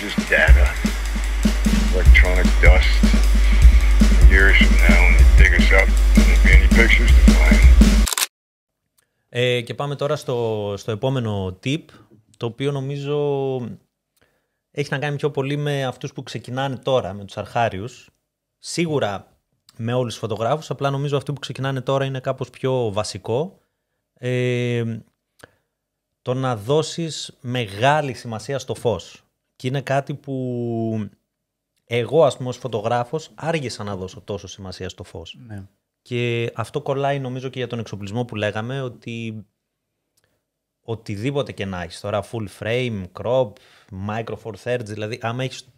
Just data. Electronic dust. Years from now, when they dig us up, there won't be any pictures to find. Και πάμε τώρα στο επόμενο tip, το οποίο νομίζω έχει να κάνει πιο πολύ με αυτούς που ξεκινάνε τώρα, με τους αρχάριους. Σίγουρα με όλους τους φωτογράφους, απλά νομίζω αυτοί που ξεκινάνε τώρα είναι κάπως πιο βασικό. Το να δώσεις μεγάλη σημασία στο φως. Και είναι κάτι που εγώ, ας πούμε, ως φωτογράφος άργησα να δώσω τόσο σημασία στο φως. Ναι. Και αυτό κολλάει νομίζω και για τον εξοπλισμό που λέγαμε, ότι οτιδήποτε και να έχεις τώρα, full frame, crop, micro four thirds, δηλαδή άμα έχεις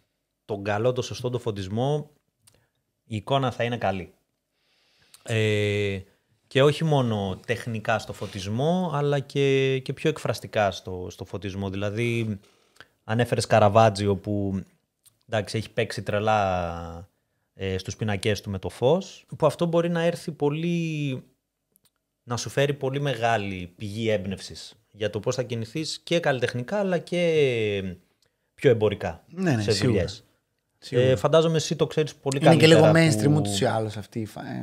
τον καλό, το σωστό το φωτισμό, η εικόνα θα είναι καλή. Και όχι μόνο τεχνικά στο φωτισμό, αλλά και πιο εκφραστικά στο φωτισμό. Δηλαδή, ανέφερες Καραβάτζιο που εντάξει, έχει παίξει τρελά στους πινακές του με το φως, που αυτό μπορεί να έρθει να σου φέρει πολύ μεγάλη πηγή έμπνευσης για το πώς θα κινηθείς και καλλιτεχνικά, αλλά και πιο εμπορικά σε δουλειές. Φαντάζομαι εσύ το ξέρεις πολύ καλύτερα. Είναι και λίγο mainstream ούτως ή άλλως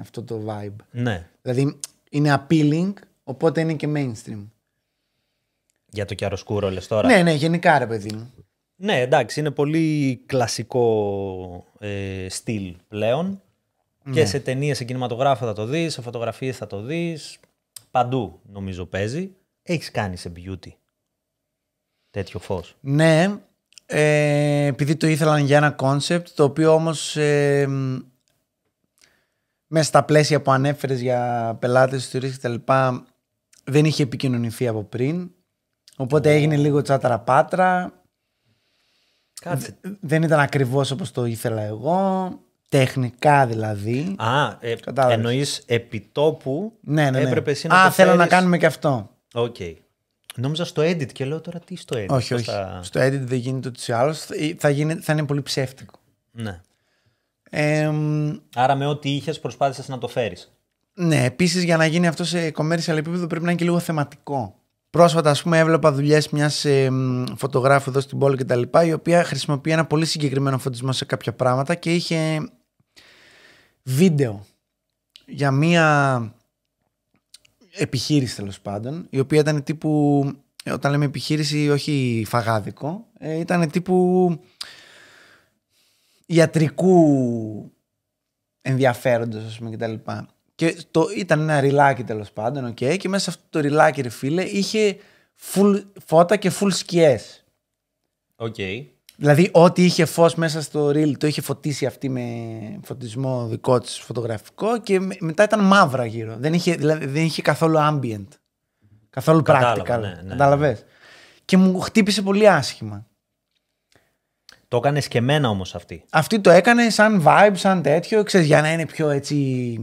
αυτό το vibe. Ναι. Δηλαδή είναι appealing, οπότε είναι και mainstream. Για το chiaroscuro λες τώρα. Ναι, γενικά ρε παιδί μου. Ναι, εντάξει, είναι πολύ κλασικό στυλ πλέον. Ναι. Και σε ταινίες, σε κινηματογράφο θα το δεις, σε φωτογραφίες θα το δεις. Παντού νομίζω παίζει. Έχεις κάνει σε beauty τέτοιο φως? Ναι, επειδή το ήθελαν για ένα concept, το οποίο όμως μέσα στα πλαίσια που ανέφερες για πελάτες, ιστορίες κτλ. Δεν είχε επικοινωνηθεί από πριν. Οπότε έγινε λίγο τσάταρα πάτρα. Δεν ήταν ακριβώς όπως το ήθελα εγώ. Τεχνικά δηλαδή. Εννοείς επιτόπου. Ναι. Έπρεπε εσύ να το θέλω να κάνουμε και αυτό. Okay. Νόμιζα στο edit και λέω τώρα τι στο edit. Όχι. Στο edit δεν γίνεται ούτως ή άλλως. Θα είναι πολύ ψεύτικο. Ναι. Άρα με ό,τι είχες προσπάθησες να το φέρεις. Ναι, επίσης για να γίνει αυτό σε commercial επίπεδο πρέπει να είναι και λίγο θεματικό. Πρόσφατα, ας πούμε, έβλεπα δουλειές μιας φωτογράφου εδώ στην πόλη κτλ., η οποία χρησιμοποιεί ένα πολύ συγκεκριμένο φωτισμό σε κάποια πράγματα και είχε βίντεο για μια επιχείρηση, τέλος πάντων, η οποία ήταν τύπου, όταν λέμε επιχείρηση, όχι φαγάδικο, ήταν τύπου ιατρικού ενδιαφέροντος, ας πούμε, κτλ. Και ήταν ένα ριλάκι, τέλος πάντων, okay, και μέσα σε αυτό το ριλάκι, ρε φίλε, είχε full φώτα και full σκιές. Okay. Δηλαδή, ό,τι είχε φως μέσα στο ριλ το είχε φωτίσει αυτή με φωτισμό δικό της φωτογραφικό και μετά ήταν μαύρα γύρω. Δεν είχε καθόλου ambient. Καθόλου practical. Ναι. Κατάλαβες. Και μου χτύπησε πολύ άσχημα. Το έκανε και εμένα όμως αυτή. Αυτή το έκανε σαν vibe, σαν τέτοιο, ξέρεις, για να είναι πιο έτσι,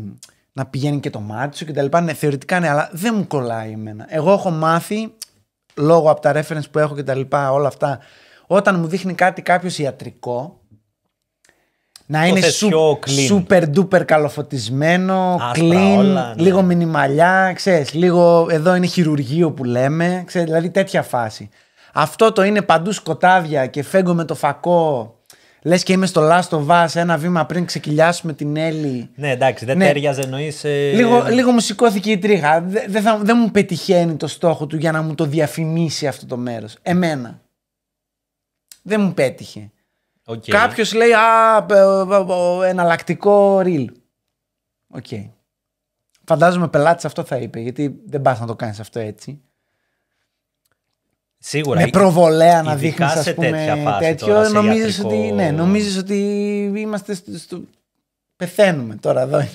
να πηγαίνει και το μάτι σου κτλ. Ναι, θεωρητικά ναι, αλλά δεν μου κολλάει εμένα. Εγώ έχω μάθει, λόγω από τα reference που έχω κτλ., όλα αυτά, όταν μου δείχνει κάτι κάποιος ιατρικό, να είναι super duper καλοφωτισμένο, clean, όλα, ναι. Λίγο μινιμαλιά, ξέρεις, λίγο εδώ είναι χειρουργείο που λέμε, ξέρεις, δηλαδή τέτοια φάση. Αυτό το είναι παντού σκοτάδια και φέγγω με το φακό. Λες και είμαι στο Last of Us, ένα βήμα πριν ξεκυλιάσουμε την Έλλη. Ναι, εντάξει, δεν τέριαζε, εννοείς. Λίγο μου σηκώθηκε η τρίχα. Δεν μου πετυχαίνει το στόχο του για να μου το διαφημίσει αυτό το μέρος. Εμένα. Δεν μου πέτυχε. Okay. Κάποιος λέει εναλλακτικό reel. Οκ. Okay. Φαντάζομαι πελάτης αυτό θα είπε, γιατί δεν πας να το κάνεις αυτό έτσι. Σίγουρα. Με προβολέα να δείχνεις, ας πούμε, τέτοιο. Τώρα, νομίζεις ότι είμαστε πεθαίνουμε τώρα εδώ.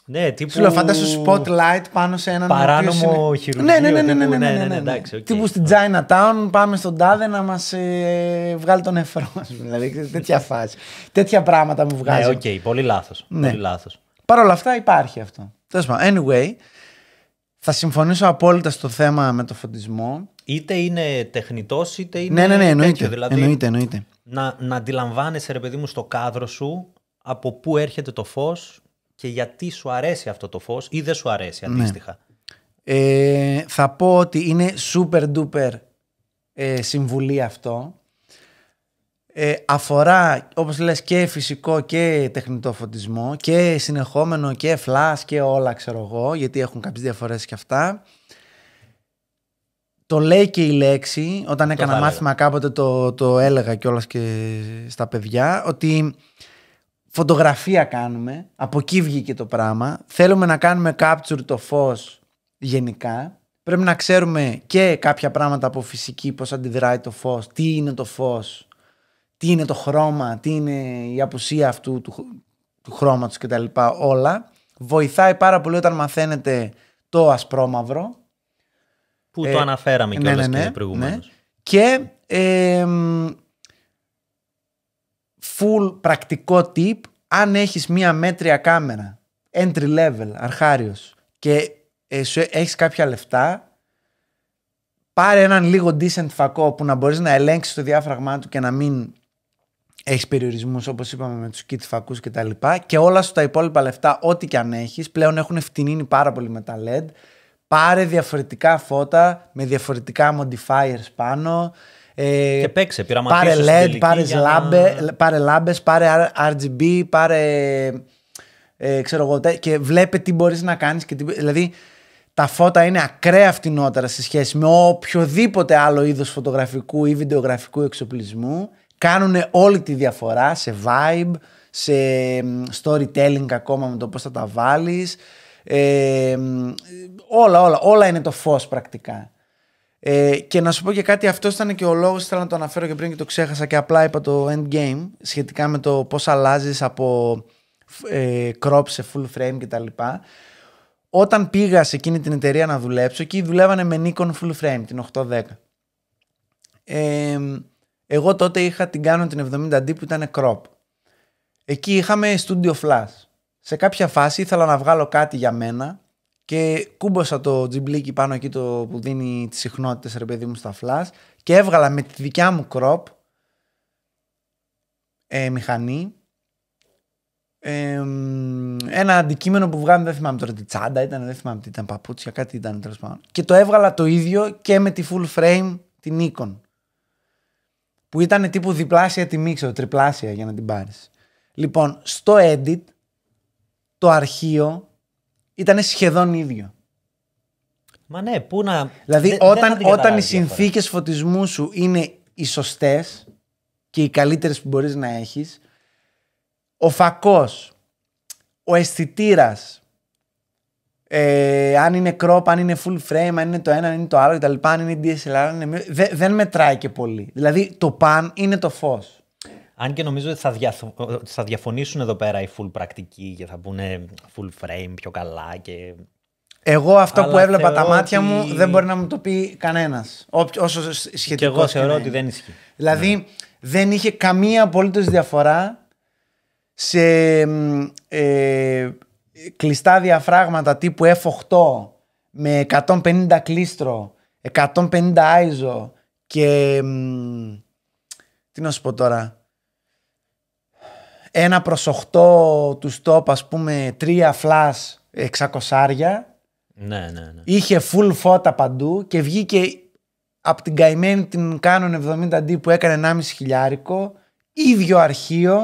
Ναι, τύπου. Σου λέω, φαντάσου spotlight πάνω σε έναν παράνομο χειρουργείο. Ναι. Εντάξει, okay. Τύπου στην Chinatown πάμε στον τάδε να μας βγάλει τον νεφρό. Δηλαδή τέτοια φάση. Τέτοια πράγματα μου βγάζει. Ναι, οκ, πολύ λάθος. Ναι. Παρ' όλα αυτά υπάρχει αυτό. Anyway, θα συμφωνήσω απόλυτα στο θέμα με το φωτισμό. Είτε είναι τεχνητός, είτε είναι. Ναι, εννοείται. Τέτοιο. Δηλαδή, εννοείται. Να αντιλαμβάνεσαι, ρε παιδί μου, στο κάδρο σου από πού έρχεται το φως και γιατί σου αρέσει αυτό το φως ή δεν σου αρέσει αντίστοιχα. Θα πω ότι είναι super duper συμβουλή αυτό. Αφορά, όπως λες, και φυσικό και τεχνητό φωτισμό και συνεχόμενο και flash και όλα, ξέρω εγώ, γιατί έχουν κάποιες διαφορές και αυτά. Το λέει και η λέξη, όταν έκανα μάθημα κάποτε το έλεγα κιόλας και στα παιδιά, ότι φωτογραφία κάνουμε, από εκεί βγήκε το πράγμα, θέλουμε να κάνουμε capture το φως γενικά, πρέπει να ξέρουμε και κάποια πράγματα από φυσική, πώς αντιδράει το φως, τι είναι το φως, τι είναι το χρώμα, τι είναι η απουσία αυτού του χρώματος κτλ. Όλα. Βοηθάει πάρα πολύ όταν μαθαίνετε το ασπρόμαυρο. Που το αναφέραμε κιόλας και προηγουμένως. Ναι. Και full πρακτικό tip, αν έχεις μία μέτρια κάμερα, entry level, αρχάριος, και έχεις κάποια λεφτά, πάρε έναν λίγο decent φακό που να μπορείς να ελέγξεις το διάφραγμά του και να μην έχεις περιορισμούς, όπως είπαμε, με τους kit φακούς και τα λοιπά, και όλα σου τα υπόλοιπα λεφτά, ό,τι και αν έχεις, πλέον έχουν φτηνίνει πάρα πολύ με τα LED. Πάρε διαφορετικά φώτα με διαφορετικά modifiers πάνω. Και παίξε, πάρε LED, πάρε λάμπες, πάρε RGB, πάρε ξέρω εγώ, και βλέπε τι μπορείς να κάνεις. Δηλαδή τα φώτα είναι ακραία φτηνότερα σε σχέση με οποιοδήποτε άλλο είδος φωτογραφικού ή βιντεογραφικού εξοπλισμού. Κάνουν όλη τη διαφορά σε vibe, σε storytelling ακόμα με το πώς θα τα βάλεις. Όλα είναι το φως πρακτικά. Και να σου πω και κάτι, αυτό ήταν και ο λόγος, ήθελα να το αναφέρω και πριν και το ξέχασα και απλά είπα το endgame σχετικά με το πώς αλλάζεις από crop σε full frame κτλ. Όταν πήγα σε εκείνη την εταιρεία να δουλέψω, εκεί δουλεύανε με Nikon full frame την 810. Εγώ τότε είχα την Canon την 70D που ήταν crop. Εκεί είχαμε studio flash. Σε κάποια φάση ήθελα να βγάλω κάτι για μένα και κούμποσα το τζιμπλίκι πάνω εκεί που δίνει τις συχνότητες, ρε παιδί μου, στα flash, και έβγαλα με τη δικιά μου crop μηχανή ένα αντικείμενο που βγάλαμε, δεν θυμάμαι τώρα τι τσάντα ήταν, δεν θυμάμαι τι ήταν, παπούτσια, κάτι ήταν τέλος πάντων, και το έβγαλα το ίδιο και με τη full frame την Nikon, που ήταν τύπου διπλάσια τιμή, ξέρω, τριπλάσια για να την πάρεις. Λοιπόν, στο edit το αρχείο ήταν σχεδόν ίδιο. Μα ναι, πού να... Δηλαδή όταν οι συνθήκες φωτισμού σου είναι οι σωστές και οι καλύτερες που μπορείς να έχεις, ο φακός, ο αισθητήρας, αν είναι crop, αν είναι full frame, αν είναι το ένα, αν είναι το άλλο κτλ, αν είναι DSLR, δεν μετράει και πολύ. Δηλαδή το pan είναι το φως. Αν και νομίζω ότι θα διαφωνήσουν εδώ πέρα οι full πρακτικοί και θα πούνε full frame πιο καλά και... Εγώ αυτό που έβλεπα τα μάτια μου δεν μπορεί να μου το πει κανένας. Όσο σχετικό. Και εγώ θεωρώ ότι δεν ισχύει. Δηλαδή δεν είχε καμία απολύτως διαφορά σε κλειστά διαφράγματα τύπου F8 με 150 κλίστρο, 150 ISO και τι να σου πω τώρα, 1/8 του stop, ας πούμε, 3 flash 600. Ναι. Είχε full φώτα παντού και βγήκε από την καημένη την Canon 70D που έκανε 1.500, ίδιο αρχείο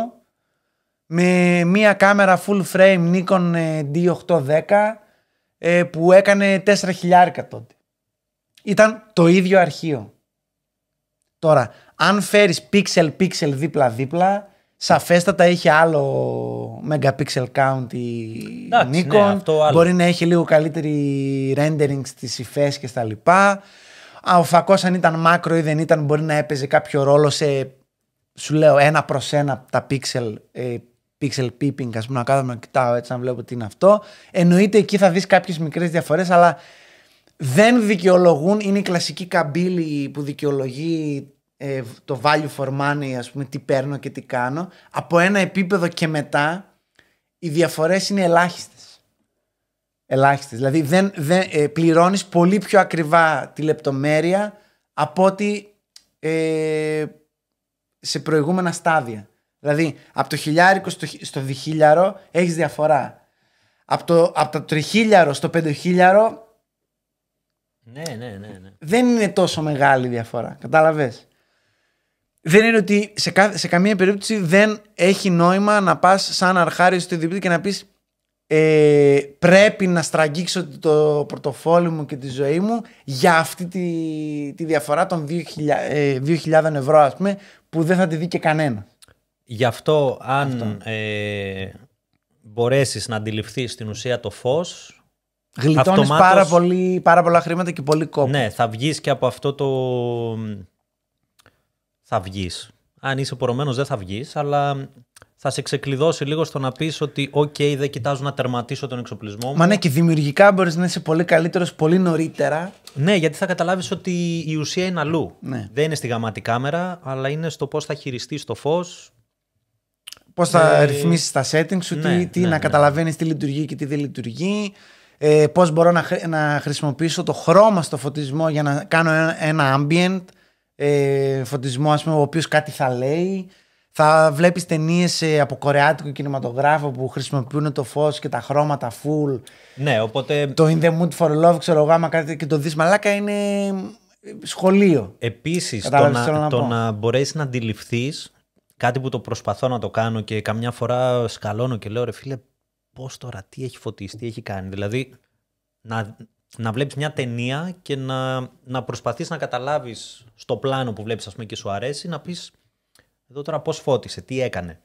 με μία κάμερα full frame Nikon D810 που έκανε 4.000 τότε. Ήταν το ίδιο αρχείο. Τώρα, αν φέρεις pixel δίπλα-δίπλα, σαφέστατα είχε άλλο megapixel count η Nikon, ναι, μπορεί να έχει λίγο καλύτερη rendering στις υφές και στα λοιπά. Ο φακός, αν ήταν μάκρο ή δεν ήταν, μπορεί να έπαιζε κάποιο ρόλο σε, σου λέω, 1/1 τα pixel peeping, ας πούμε, να κάθομαι να κοιτάω έτσι να βλέπω τι είναι αυτό. Εννοείται εκεί θα δεις κάποιες μικρές διαφορές, αλλά δεν δικαιολογούν, είναι η κλασική καμπύλη που δικαιολογεί το value for money, ας πούμε, τι παίρνω και τι κάνω. Από ένα επίπεδο και μετά οι διαφορές είναι ελάχιστες. Δηλαδή δεν πληρώνεις πολύ πιο ακριβά τη λεπτομέρεια από ότι σε προηγούμενα στάδια. Δηλαδή από το 1.000 στο 2.000 έχεις διαφορά. Από το 3.000 στο 5.000 Ναι. Δεν είναι τόσο μεγάλη διαφορά. Κατάλαβες. Δεν είναι ότι σε καμία περίπτωση δεν έχει νόημα να πας σαν αρχάριος στο ιδιοκτήτη και να πεις πρέπει να στραγγίξω το πορτοφόλι μου και τη ζωή μου για αυτή τη διαφορά των 2.000 ευρώ, ας πούμε, που δεν θα τη δει και κανένα. Γι' αυτό αν μπορέσεις να αντιληφθείς στην ουσία το φως, γλιτώνεις πάρα πολλά χρήματα και πολύ κόπο. Ναι, θα βγεις και από αυτό το... Θα βγεις. Αν είσαι πορωμένος δεν θα βγεις, αλλά θα σε ξεκλειδώσει λίγο στο να πεις ότι δεν κοιτάζω να τερματίσω τον εξοπλισμό μου. Μα ναι, και δημιουργικά μπορείς να είσαι πολύ καλύτερος πολύ νωρίτερα. Ναι, γιατί θα καταλάβεις ότι η ουσία είναι αλλού. Ναι. Δεν είναι στη γαμάτη κάμερα, αλλά είναι στο πώς θα χειριστείς το φως. Πώς θα ρυθμίσεις τα settings σου, να καταλαβαίνεις τι λειτουργεί και τι δεν λειτουργεί. Πώς μπορώ να χρησιμοποιήσω το χρώμα στο φωτισμό για να κάνω ένα ambient φωτισμό, ας πούμε, ο οποίος κάτι θα λέει. Θα βλέπεις ταινίες από κορεάτικο κινηματογράφο που χρησιμοποιούν το φως και τα χρώματα full. Ναι, οπότε... Το In the Mood for Love, ξέρω εγώ, άμα κάτι και το δεις μαλάκα, είναι σχολείο. Επίσης, το να μπορέσεις να αντιληφθείς κάτι που το προσπαθώ να το κάνω και καμιά φορά σκαλώνω και λέω ρε φίλε, πώς τώρα, τι έχει φωτίσει, τι έχει κάνει. Δηλαδή, να βλέπεις μια ταινία και να προσπαθείς να καταλάβεις στο πλάνο που βλέπεις, ας πούμε, και σου αρέσει, να πεις εδώ τώρα πώς φώτισε, τι έκανε.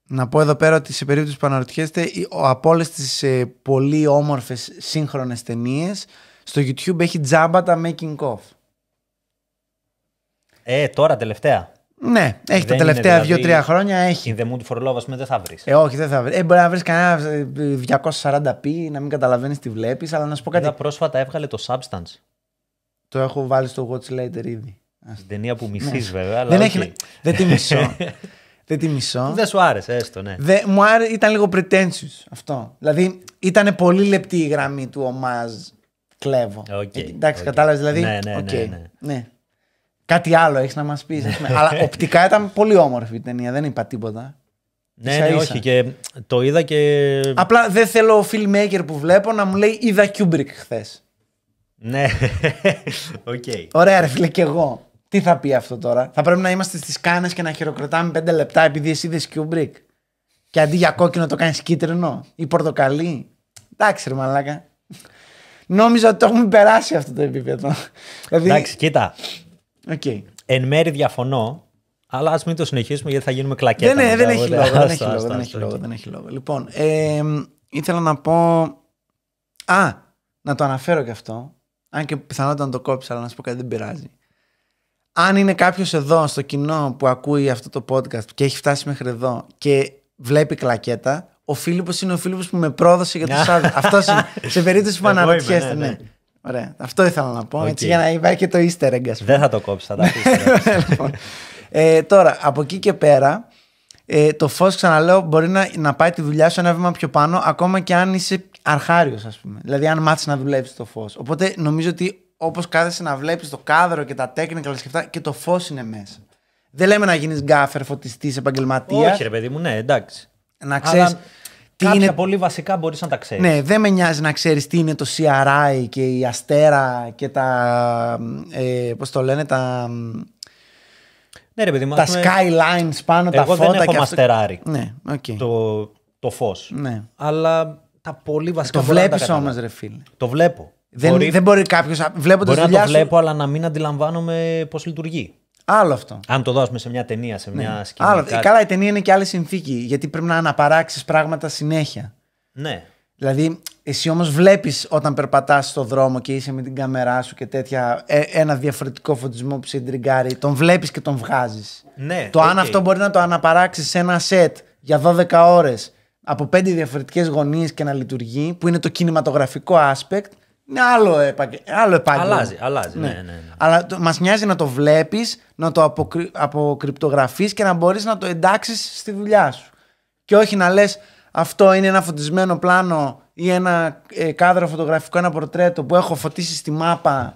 Να πω εδώ πέρα ότι σε περίπτωση που αναρωτιέστε, από όλες τις πολύ όμορφες σύγχρονες ταινίες, στο YouTube έχει τζάμπα τα making of. Τώρα τελευταία. Ναι, έχει τα τελευταία 2-3 χρόνια. Έχει. In the mood for love, ας πούμε, δεν θα βρεις. Όχι, δεν θα βρεις. Μπορεί να βρεις κανένα 240p, να μην καταλαβαίνεις τι βλέπεις, αλλά να σου πω κάτι. Πρόσφατα έβγαλε το Substance. Το έχω βάλει στο watch later ήδη. Στην ταινία που μισείς, βέβαια. Αλλά δεν τη μισώ. Δεν τη μισώ. Δεν σου άρεσε, έστω, ναι. Μου άρεσε, ήταν λίγο pretentious αυτό. Δηλαδή ήταν πολύ λεπτή η γραμμή του ομάζ. Κλέβω. Εντάξει, κατάλαβες δηλαδή. Ναι. Κάτι άλλο έχεις να μας πεις. Αλλά οπτικά ήταν πολύ όμορφη η ταινία, δεν είπα τίποτα. Ναι, όχι. Και το είδα και. Απλά δεν θέλω ο filmmaker που βλέπω να μου λέει είδα Kubrick χθες. Ναι. Ωραία, ρε φίλε, και εγώ. Τι θα πει αυτό τώρα? Θα πρέπει να είμαστε στις κάνες και να χειροκροτάμε 5 λεπτά επειδή εσύ είδες Kubrick. Και αντί για κόκκινο το κάνεις κίτρινο ή πορτοκαλί. Εντάξει, ρε μαλάκα. Νόμιζα ότι το έχουμε περάσει αυτό το επίπεδο. Εντάξει, κοίτα. Okay. Εν μέρει διαφωνώ, αλλά ας μην το συνεχίσουμε γιατί θα γίνουμε κλακέτα. Δεν έχει λόγο. Λοιπόν, ήθελα να πω. Να το αναφέρω και αυτό. Αν και πιθανότατα να το κόψω, αλλά να σου πω κάτι, δεν πειράζει. Αν είναι κάποιος εδώ στο κοινό που ακούει αυτό το podcast και έχει φτάσει μέχρι εδώ και βλέπει κλακέτα, ο Φίλιππος είναι ο Φίλιππος που με πρόδωσε για το Σάββατο. Αυτός είναι. Σε περίπτωση που αναρωτιέστε. Ναι. Ωραία. Αυτό ήθελα να πω. Έτσι, για να υπάρχει και το easter egg. Δεν θα το κόψω, θα τα αφήσω. Τώρα, από εκεί και πέρα, το φως, ξαναλέω, μπορεί να πάει τη δουλειά σου ένα βήμα πιο πάνω, ακόμα και αν είσαι αρχάριος, ας πούμε. Δηλαδή, αν μάθεις να δουλέψεις το φως. Οπότε, νομίζω ότι όπως κάθεσαι να βλέπεις το κάδρο και τα technical και αυτά, και το φως είναι μέσα. Δεν λέμε να γίνεις γκάφερ, φωτιστής, επαγγελματίας. Όχι, ρε παιδί μου, ναι, εντάξει. Να ξέρεις. Κάποια πολύ βασικά μπορείς να τα ξέρεις. Ναι, δεν με νοιάζει να ξέρεις τι είναι το CRI και η Αστέρα και τα. Πώς το λένε, τα. Ναι, ρε παιδί μου, τα skylines πάνω, τα φώτα. Εγώ δεν έχω μαστεράρει το φως. Ναι. Αλλά τα πολύ βασικά. Το βλέπεις όμως, ρε φίλε. Το βλέπω. Δεν μπορεί κάποιος βλέποντας δουλειά. Μπορεί να το βλέπω, αλλά να μην αντιλαμβάνομαι πώς λειτουργεί. Άλλο αυτό. Αν το δώσουμε σε μια ταινία, σε μια σκηνή. Άλλο. Καλά, η ταινία είναι και άλλη συνθήκη. Γιατί πρέπει να αναπαράξεις πράγματα συνέχεια. Ναι. Δηλαδή, εσύ όμως βλέπεις όταν περπατάς στον δρόμο και είσαι με την κάμερά σου και τέτοια, ένα διαφορετικό φωτισμό που σε εντριγκάρει, τον βλέπεις και τον βγάζεις. Ναι, αν αυτό μπορεί να το αναπαράξεις σε ένα σετ για 12 ώρες από 5 διαφορετικές γωνίες και να λειτουργεί, που είναι το κινηματογραφικό aspect, είναι άλλο επάγγελμα. Αλλάζει. Ναι. Αλλά μας νοιάζει να το βλέπεις, να το αποκρυπτογραφείς και να μπορείς να το εντάξεις στη δουλειά σου. Και όχι να λες αυτό είναι ένα φωτισμένο πλάνο ή ένα κάδρο φωτογραφικό, ένα πορτρέτο που έχω φωτίσει στη μάπα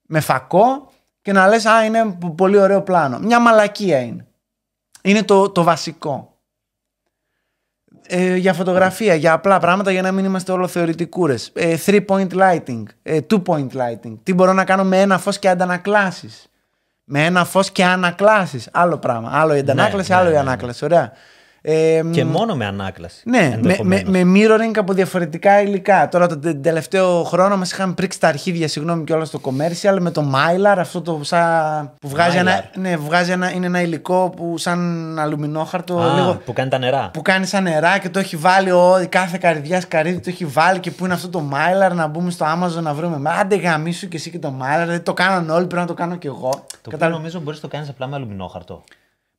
με φακό και να λες είναι πολύ ωραίο πλάνο. Μια μαλακία είναι. Είναι το βασικό. για φωτογραφία, για απλά πράγματα για να μην είμαστε όλο θεωρητικούρες. 3-point lighting, 2-point lighting. Τι μπορώ να κάνω με ένα φως και αντανακλάσεις. Με ένα φως και ανακλάσεις. Άλλο πράγμα. Άλλο η αντανάκλαση, άλλο η ανάκλαση. Ωραία. Και μόνο με ανάκλαση. Ναι, με mirroring από διαφορετικά υλικά. Τώρα τον τελευταίο χρόνο μας είχαν πρίξει τα αρχίδια, συγγνώμη κιόλας στο commercial, με το Mylar, αυτό το που βγάζει είναι ένα υλικό που σαν αλουμινόχαρτο. Λίγο, που κάνει τα νερά. Που κάνει σαν νερά και το έχει βάλει κάθε καρδιά καρύδι, το έχει βάλει και που είναι αυτό το Mylar, να μπούμε στο Amazon να βρούμε. Άντε γαμίσου και εσύ και το Mylar, δεν το κάναν όλοι, πρέπει να το κάνω κι εγώ. Το οποίο νομίζω μπορείς να το κάνεις απλά με αλουμινόχαρτο.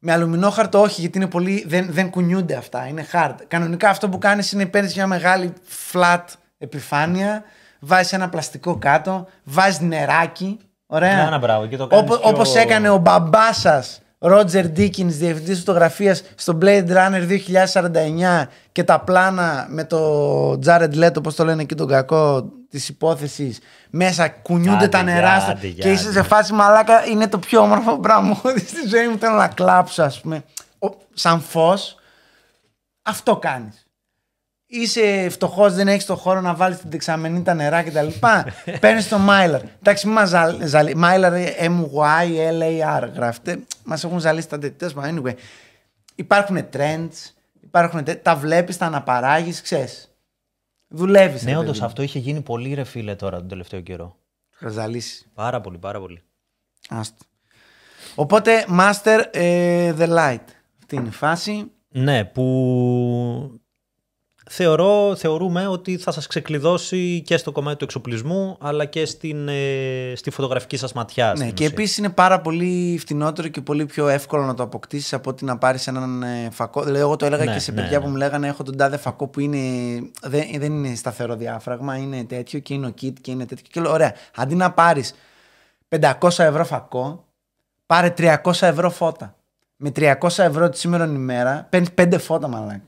Με αλουμινόχαρτο όχι, γιατί είναι πολύ, δεν κουνιούνται αυτά, είναι hard. Κανονικά αυτό που κάνεις είναι παίρνεις μια μεγάλη flat επιφάνεια, βάζεις ένα πλαστικό κάτω, βάζεις νεράκι, ωραία. Μπράβο, και το κάνεις όπως έκανε ο μπαμπάς σας, Roger Deakins, διευθυντής φωτογραφίας στο Blade Runner 2049 και τα πλάνα με το Jared Leto, όπως το λένε εκεί τον κακό της υπόθεσης, μέσα κουνιούνται τα νερά και είσαι σε φάση μαλάκα, είναι το πιο όμορφο πράγμα ότι στη ζωή μου θέλω να κλάψω, ας πούμε. Σαν φως, αυτό κάνεις. Είσαι φτωχός, δεν έχεις το χώρο να βάλεις την δεξαμενή τα νερά κτλ. Παίρνεις το Mylar. Εντάξει, μη μας ζαλεί. Mylar, M-Y-L-A-R γράφεται. Μας έχουν ζαλίσει τα τέτοια. Anyway, υπάρχουν trends, τα βλέπεις, τα αναπαράγεις, ξέρεις. Δουλεύεις. Ναι, όντως αυτό είχε γίνει πολύ ρε φίλε τώρα τον τελευταίο καιρό. Ζαλίσει. Πάρα πολύ, πάρα πολύ. Άστο. Οπότε, Master the Light. Αυτή είναι η φάση. Ναι, που θεωρούμε ότι θα σας ξεκλειδώσει και στο κομμάτι του εξοπλισμού αλλά και στη φωτογραφική σας ματιά. Ναι, και επίσης είναι πάρα πολύ φτηνότερο και πολύ πιο εύκολο να το αποκτήσεις από ότι να πάρεις έναν φακό. Δηλαδή, εγώ το έλεγα και σε παιδιά που μου λέγανε: έχω τον τάδε φακό που δεν είναι σταθερό διάφραγμα, είναι τέτοιο και είναι ο kit και είναι τέτοιο. Και λέω: ωραία, αντί να πάρεις 500 ευρώ φακό, πάρε 300 ευρώ φώτα. Με 300 ευρώ τη σήμερα ημέρα παίρνεις 5 φώτα, μαλάκα.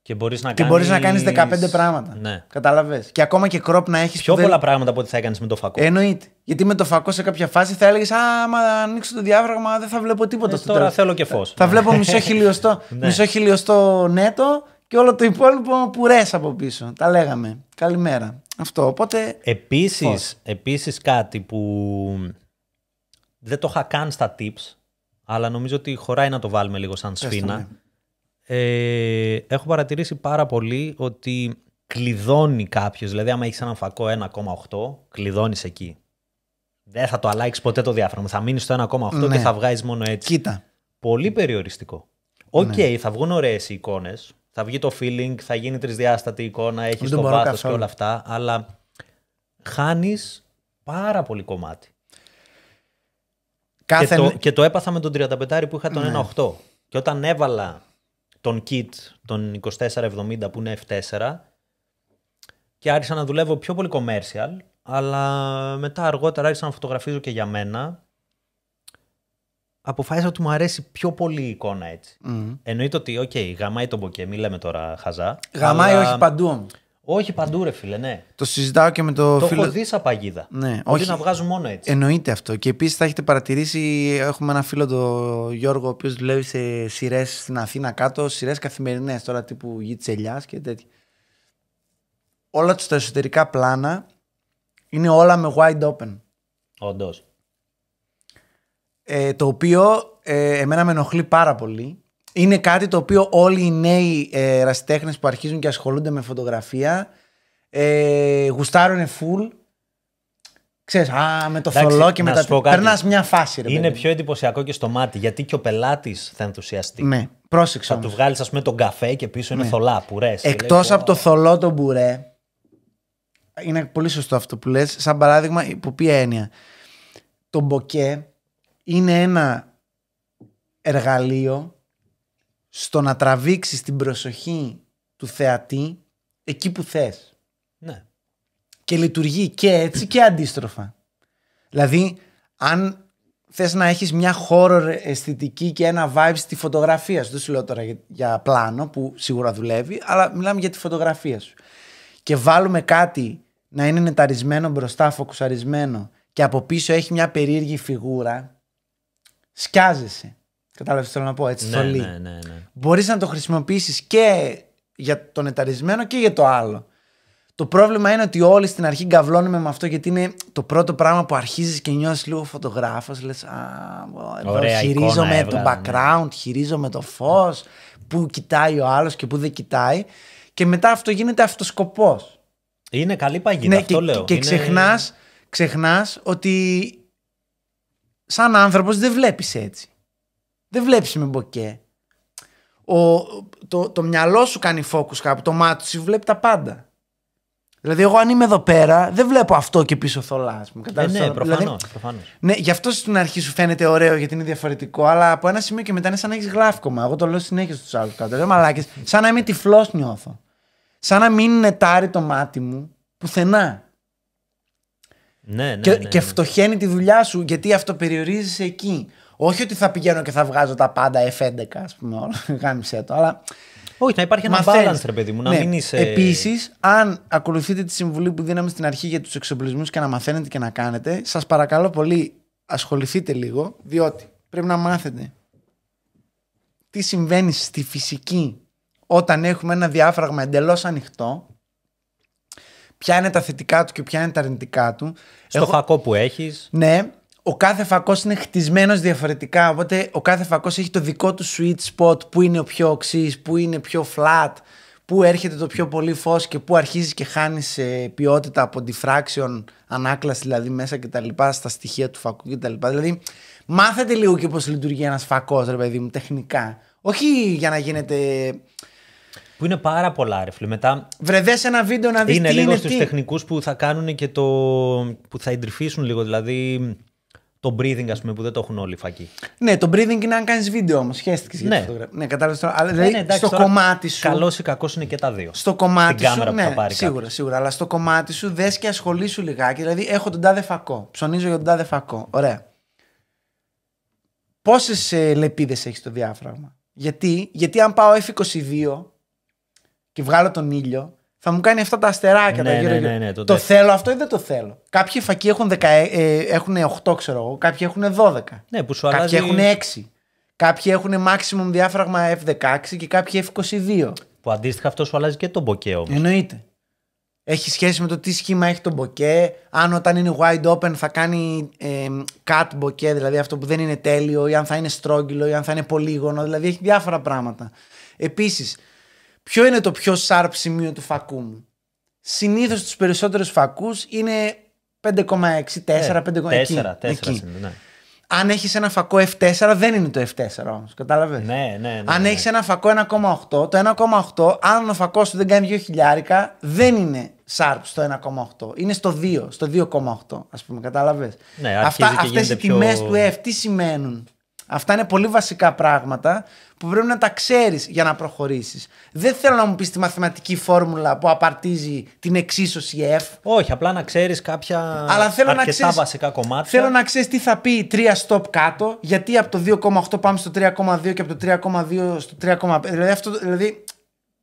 Και μπορείς να κάνεις 15 πράγματα. Ναι. Καταλαβες. Και ακόμα και crop να έχεις. Πιο πολλά πράγματα από ό,τι θα έκανες με το φακό. Εννοείται. Γιατί με το φακό σε κάποια φάση θα έλεγες: άμα ανοίξω το διάφραγμα, δεν θα βλέπω τίποτα στο τώρα τέλος. θέλω και φως. Θα βλέπω μισό χιλιοστό νέτο και όλο το υπόλοιπο πουρές από πίσω. Τα λέγαμε. Καλημέρα. Αυτό. Οπότε. Επίσης κάτι που δεν το είχα καν στα tips, αλλά νομίζω ότι χωράει να το βάλουμε λίγο σαν σφήνα. Έχω παρατηρήσει πάρα πολύ ότι κλειδώνει κάποιος. Δηλαδή, άμα έχεις έναν φακό 1,8, κλειδώνεις εκεί. Δεν θα το αλλάξεις ποτέ το διάφραγμα. Θα μείνεις στο 1,8 και θα βγάζεις μόνο έτσι. Κοίτα. Πολύ περιοριστικό. Οκ, θα βγουν ωραίες οι εικόνες. Θα βγει το feeling, θα γίνει τρισδιάστατη εικόνα, έχεις το βάθος και όλα αυτά. Αλλά χάνεις πάρα πολύ κομμάτι. Και το έπαθα με τον 35 που είχα τον 1,8. Και όταν έβαλα τον kit, τον 2470 που είναι F4 και άρχισα να δουλεύω πιο πολύ commercial, αλλά μετά αργότερα άρχισα να φωτογραφίζω και για μένα, αποφάσισα ότι μου αρέσει πιο πολύ η εικόνα έτσι. Εννοείται ότι γαμάει τον μποκέ, μην λέμε τώρα χαζά. Γαμάει αλλά... όχι παντού όμως. Όχι παντού ρε φίλε, ναι. Το συζητάω και με το φίλο. Το έχω δει σαν παγίδα. Ναι, όχι να βγάζουν μόνο έτσι. Εννοείται αυτό. Και επίσης θα έχετε παρατηρήσει, έχουμε ένα φίλο τον Γιώργο, ο οποίος δουλεύει σε σειρές στην Αθήνα κάτω, σειρές καθημερινές τώρα τύπου Γη της Ελιάς και τέτοια. Όλα τα εσωτερικά πλάνα είναι όλα με wide open. Όντως. Το οποίο εμένα με ενοχλεί πάρα πολύ. Είναι κάτι το οποίο όλοι οι νέοι ερασιτέχνες που αρχίζουν και ασχολούνται με φωτογραφία γουστάρουν full. Ξέρεις, με το θολό και με τα. Περνάς μια φάση. Ρε, είναι πιο εντυπωσιακό και στο μάτι, γιατί και ο πελάτης θα ενθουσιαστεί. Ναι, πρόσεξε. Θα του βγάλεις, ας πούμε, τον καφέ και πίσω είναι θολά, πουρές. Εκτός από το θολό το μπουρέ. Είναι πολύ σωστό αυτό που λες. Σαν παράδειγμα, υπό ποια έννοια. Το μποκέ είναι ένα εργαλείο στο να τραβήξεις την προσοχή του θεατή εκεί που θες. Ναι. Και λειτουργεί και έτσι και αντίστροφα. Δηλαδή, αν θες να έχεις μια horror αισθητική και ένα vibe στη φωτογραφία σου, δεν σου λέω τώρα για πλάνο που σίγουρα δουλεύει, αλλά μιλάμε για τη φωτογραφία σου. Και βάλουμε κάτι να είναι νεταρισμένο μπροστά, φοκουσαρισμένο και από πίσω έχει μια περίεργη φιγούρα, σκιάζεσαι. Κατάλαβες τι θέλω να πω, έτσι, Ναι, θολή. ναι. Μπορείς να το χρησιμοποιήσεις και για το νεταρισμένο και για το άλλο. Το πρόβλημα είναι ότι όλοι στην αρχή γκαβλώνουμε με αυτό, γιατί είναι το πρώτο πράγμα που αρχίζεις και νιώσεις λίγο φωτογράφος. Λες, ωραία, χειρίζομαι εικόνα το έβγαλε, background, χειρίζομαι το φως, που κοιτάει ο άλλος και που δεν κοιτάει. Και μετά αυτό γίνεται αυτοσκοπός. Είναι καλή παγίδα, αυτό λέω. Και ξεχνάς ότι σαν άνθρωπος δεν βλέπεις έτσι. Δεν βλέπεις με μποκέ. Το μυαλό σου κάνει focus κάπου, το μάτι σου βλέπει τα πάντα. Δηλαδή, εγώ αν είμαι εδώ πέρα, δεν βλέπω αυτό και πίσω θολά. Ναι, προφανώς. Ναι, γι' αυτό στην αρχή σου φαίνεται ωραίο γιατί είναι διαφορετικό, αλλά από ένα σημείο και μετά είναι σαν να έχεις γλάφκωμα. Εγώ το λέω συνέχεια στους άλλους κάτω. Λέω, μαλάκες, σαν να είμαι τυφλός νιώθω. Σαν να μην νετάρει το μάτι μου πουθενά. Ναι. Και φτωχαίνει τη δουλειά σου γιατί αυτοπεριορίζεσαι εκεί. Όχι ότι θα πηγαίνω και θα βγάζω τα πάντα F11, ας πούμε, γάμισε το, αλλά. Όχι, να υπάρχει ένα balance, ρε παιδί μου, να μην είσαι. Επίσης, αν ακολουθείτε τη συμβουλή που δίναμε στην αρχή για τους εξοπλισμούς και να μαθαίνετε και να κάνετε, σας παρακαλώ πολύ, ασχοληθείτε λίγο, διότι πρέπει να μάθετε τι συμβαίνει στη φυσική όταν έχουμε ένα διάφραγμα εντελώς ανοιχτό, ποια είναι τα θετικά του και ποια είναι τα αρνητικά του. Στο φακό που έχεις. Ναι. Ο κάθε φακός είναι χτισμένος διαφορετικά, οπότε ο κάθε φακός έχει το δικό του sweet spot, που είναι ο πιο οξύς, που είναι πιο flat, που έρχεται το πιο πολύ φως και που αρχίζει και χάνεις ποιότητα από diffraction, ανάκλαση δηλαδή μέσα κτλ. Στα στοιχεία του φακού κτλ. Δηλαδή μάθετε λίγο και πώς λειτουργεί ένας φακός, ρε παιδί μου, τεχνικά. Όχι για να γίνετε. Που είναι πάρα πολλά, ρε φίλε. Μετά. Βρεδές ένα βίντεο να δεις είναι τι λίγο είναι στους τεχνικούς που θα κάνουν και το. Που θα εντρυφήσουν λίγο. Δηλαδή. Το breathing, ας πούμε, που δεν το έχουν όλοι οι φακοί. Ναι, το breathing είναι αν κάνεις βίντεο όμως. Χαίστηκες για τη φωτογραφία. Ναι, κατάλαβες τώρα. Αλλά δηλαδή εντάξει, στο κομμάτι σου. Καλός ή κακός είναι και τα δύο. Στο κομμάτι Στην σου. κάμερα Ναι, που θα πάρει σίγουρα. Αλλά στο κομμάτι σου δες και ασχολήσου λιγάκι. Δηλαδή, έχω τον τάδε φακό. Ψωνίζω για τον τάδε φακό. Ωραία. Πόσες λεπίδες έχει στο διάφραγμα? Γιατί αν πάω F22 και βγάλω τον ήλιο, θα μου κάνει αυτά τα αστεράκια. Ναι, το θέλω αυτό ή δεν το θέλω? Κάποιοι φακοί έχουν 8, ξέρω εγώ. Κάποιοι έχουν 12. Ναι, που σου αλλάζει. Κάποιοι έχουν 6. Κάποιοι έχουν maximum διάφραγμα F16 και κάποιοι F22. Που αντίστοιχα αυτό σου αλλάζει και τον μποκέ όμως. Εννοείται. Έχει σχέση με το τι σχήμα έχει το μποκέ. Αν όταν είναι wide open θα κάνει cut μποκέ, δηλαδή αυτό που δεν είναι τέλειο, ή αν θα είναι στρόγγυλο, ή αν θα είναι πολύγωνο. Δηλαδή έχει διάφορα πράγματα. Επίσης, ποιο είναι το πιο sharp σημείο του φακού μου? Συνήθως στους περισσότερους φακούς είναι 5,6, 4, 5,6. 4, ναι. Αν έχεις ένα φακό F4 δεν είναι το F4 όμως, κατάλαβες? Ναι. Αν έχεις ένα φακό 1,8, το 1,8 αν ο φακός σου δεν κάνει 2.000 δεν είναι sharp στο 1,8, είναι στο 2, στο 2,8 ας πούμε, κατάλαβες? Ναι, αυτές οι τιμές του F τι σημαίνουν? Αυτά είναι πολύ βασικά πράγματα που πρέπει να τα ξέρεις για να προχωρήσεις. Δεν θέλω να μου πεις τη μαθηματική φόρμουλα που απαρτίζει την εξίσωση F. Όχι, απλά να ξέρεις κάποια αρκετά βασικά κομμάτια. Θέλω να ξέρεις τι θα πει 3 stop κάτω, γιατί από το 2,8 πάμε στο 3,2 και από το 3,2 στο 3,5. Δηλαδή,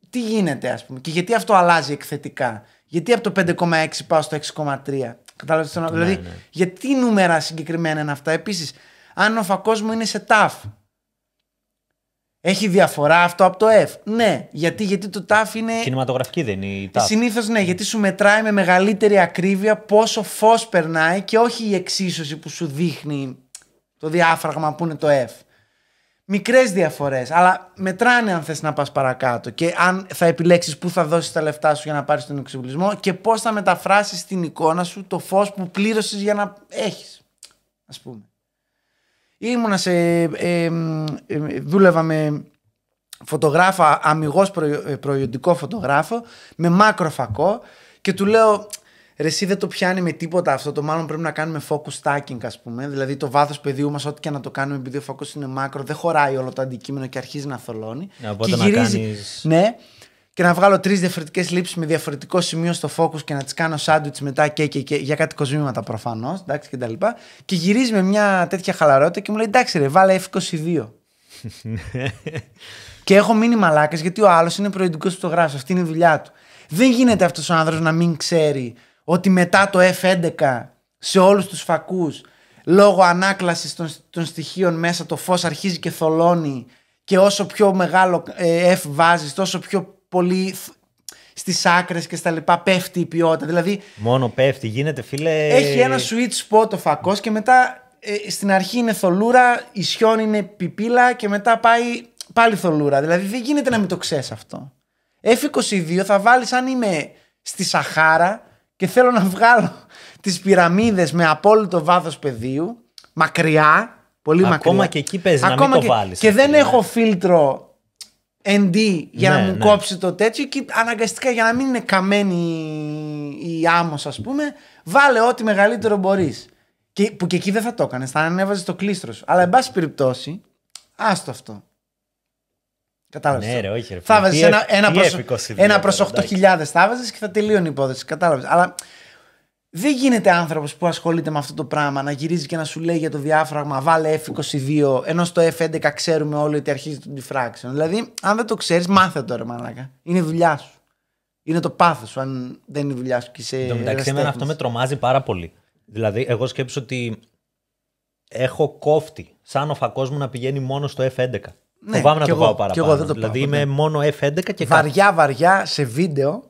τι γίνεται, ας πούμε, και γιατί αυτό αλλάζει εκθετικά? Γιατί από το 5,6 πάω στο 6,3. Κατάλαβες? Δηλαδή, γιατί νούμερα συγκεκριμένα είναι αυτά? Επίσης, αν ο φακός μου είναι σε TAF, έχει διαφορά αυτό από το F? Ναι, γιατί το TAF είναι. Κινηματογραφική δεν είναι η TAF. Συνήθως ναι, γιατί σου μετράει με μεγαλύτερη ακρίβεια πόσο φως περνάει και όχι η εξίσωση που σου δείχνει το διάφραγμα που είναι το F. Μικρές διαφορές, αλλά μετράνε αν θες να πας παρακάτω και αν θα επιλέξεις πού θα δώσεις τα λεφτά σου για να πάρεις τον εξοπλισμό και πώς θα μεταφράσεις στην εικόνα σου το φως που πλήρωσες για να έχεις, ας πούμε. Ήμουνα δούλευα με φωτογράφα, αμιγώς προϊοντικό φωτογράφο, με μάκροφακό και του λέω, ρε εσύ δεν το πιάνει με τίποτα αυτό, το μάλλον πρέπει να κάνουμε focus stacking, ας πούμε, δηλαδή το βάθος πεδίου μας ό,τι και να το κάνουμε, επειδή ο φακός είναι μάκρο δεν χωράει όλο το αντικείμενο και αρχίζει να θολώνει και γυρίζει, ναι, και να βγάλω 3 διαφορετικές λήψεις με διαφορετικό σημείο στο focus και να τις κάνω sandwich μετά και για κάτι κοσμήματα προφανώς, εντάξει, και τα λοιπά. Και γυρίζει με μια τέτοια χαλαρότητα και μου λέει, εντάξει ρε, βάλε F22. Και έχω μείνει μαλάκας γιατί ο άλλος είναι προϊόντικός φωτογράφος, αυτή είναι η δουλειά του. Δεν γίνεται αυτός ο άνθρωπος να μην ξέρει ότι μετά το F11 σε όλους τους φακούς λόγω ανάκλασης των στοιχείων μέσα το φως αρχίζει και θολώνει και όσο πιο μεγάλο F βάζεις τόσο πιο πολύ στις άκρες και στα λοιπά πέφτει η ποιότητα. Δηλαδή μόνο πέφτει, γίνεται φίλε. έχει ένα sweet spot ο φακός και μετά στην αρχή είναι θολούρα, ισιόν είναι πιπίλα και μετά πάει πάλι θολούρα. Δηλαδή δεν γίνεται να μην το ξέρεις αυτό. F22 θα βάλεις αν είμαι στη Σαχάρα και θέλω να βγάλω τις πυραμίδες με απόλυτο βάθος πεδίου, μακριά, πολύ μακριά. Ακόμα και εκεί παίζει να μην το βάλεις. Και δεν έχω φίλτρο ND για να μου κόψει το τέτοιο και αναγκαστικά για να μην είναι καμένη η άμμος ας πούμε, βάλε ό,τι μεγαλύτερο μπορείς. Που και εκεί δεν θα το έκανες, θα ανέβαζες το κλίστρο σου. Αλλά εν πάση περιπτώσει, άστο αυτό. Κατάλαβες. Ναι, ρε, όχι, ρε, θα βάζεις ένα προς 8.000 θα βάζεις και θα τελείωνε η υπόθεση. Κατάλαβες. Αλλά δεν γίνεται άνθρωπος που ασχολείται με αυτό το πράγμα να γυρίζει και να σου λέει για το διάφραγμα βάλε F22, ενώ στο F11 ξέρουμε όλοι ότι αρχίζει το diffraction. Δηλαδή, αν δεν το ξέρεις, μάθε το ρε μαλάκα. Είναι η δουλειά σου. Είναι το πάθος σου, αν δεν είναι η δουλειά σου και σε. Εν τω μεταξύ, εμένα αυτό με τρομάζει πάρα πολύ. Δηλαδή, εγώ σκέψω ότι έχω κόφτη σαν ο φακός μου να πηγαίνει μόνο στο F11. Ναι, φοβάμαι να το πάω παραπάνω. Εγώ δεν το δηλαδή, πάω, είμαι μόνο F11 και βαριά σε βίντεο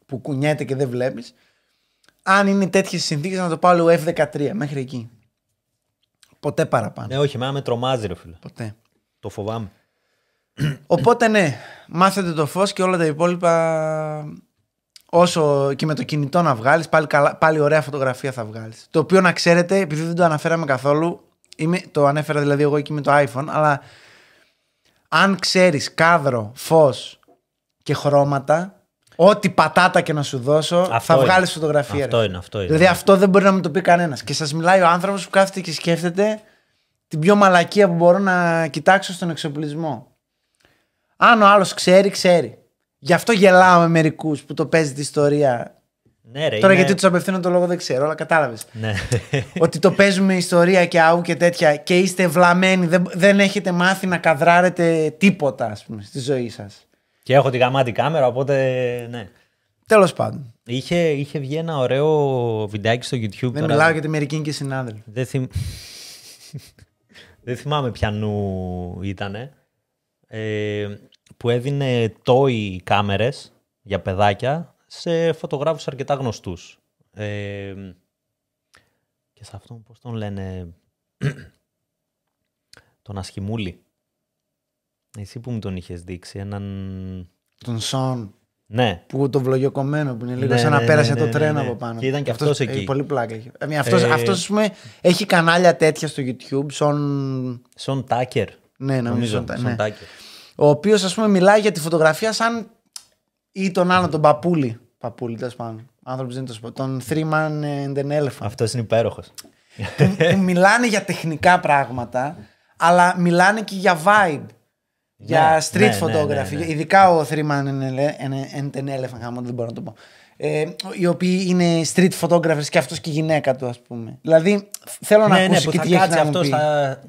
που κουνιέται και δεν βλέπεις. Αν είναι τέτοιες συνθήκες να το πάω λίγο F13 μέχρι εκεί. Ποτέ παραπάνω. Ναι, όχι, εμένα με τρομάζει ρε φίλε. Ποτέ. Το φοβάμαι. Οπότε ναι, μάθετε το φως και όλα τα υπόλοιπα. Όσο και με το κινητό να βγάλεις, πάλι ωραία φωτογραφία θα βγάλεις. Το οποίο να ξέρετε, επειδή δεν το αναφέραμε καθόλου, το ανέφερα δηλαδή εγώ εκεί με το iPhone, αλλά αν ξέρεις κάδρο, φως και χρώματα, ό,τι πατάτα και να σου δώσω, αυτό θα βγάλεις φωτογραφία. Αυτό είναι. Δηλαδή αυτό δεν μπορεί να μου το πει κανένας. Και σας μιλάει ο άνθρωπος που κάθεται και σκέφτεται την πιο μαλακία που μπορώ να κοιτάξω στον εξοπλισμό. Αν ο άλλος ξέρει. Γι' αυτό γελάω με μερικούς που το παίζει τη ιστορία. Ναι, ρε, τώρα γιατί τους απευθύνω το λόγο δεν ξέρω, αλλά κατάλαβες. Ναι. Ότι το παίζουμε ιστορία και αού και τέτοια και είστε βλαμμένοι, δεν έχετε μάθει να καδράρετε τίποτα ας πούμε, στη ζωή σας. Και έχω τη γαμάτη κάμερα, οπότε ναι. Τέλος πάντων. Είχε βγει ένα ωραίο βιντεάκι στο YouTube. Δεν μιλάω για τη μερικίνικη συνάδελφοι. Δεν θυμάμαι ποιανού ήτανε. Που έδινε toy κάμερες για παιδάκια σε φωτογράφους αρκετά γνωστούς. Και σε αυτόν πώς τον λένε, τον Ασχημούλη. Εσύ που μου τον είχες δείξει, έναν... Τον Σον. Ναι. Που το βλογιοκομμένο που είναι λίγο σαν να πέρασε το τρένο από πάνω. Και ήταν και αυτός εκεί. Πολύ πλάκα έχει. Αυτός ας πούμε έχει κανάλια τέτοια στο YouTube. Σον Τάκερ. Ναι, νομίζω. Σον Τάκερ. Ο οποίος ας πούμε μιλάει για τη φωτογραφία σαν ή τον άλλο τον Παπούλη. Παπούλη, τέλος πάντων. Άνθρωπος δεν είναι το τον Three Man and an Elephant. Αυτός είναι υπέροχος. Που μιλάνε για τεχνικά πράγματα, αλλά μιλάνε και για vibe. Για street photography. Ναι. Ειδικά ο Three Man and an Elephant, δεν μπορώ να το πω. Οι οποίοι είναι street photographers και αυτός και η γυναίκα του, ας πούμε. Δηλαδή θέλω να ακούσω και τι έχει να μου πει.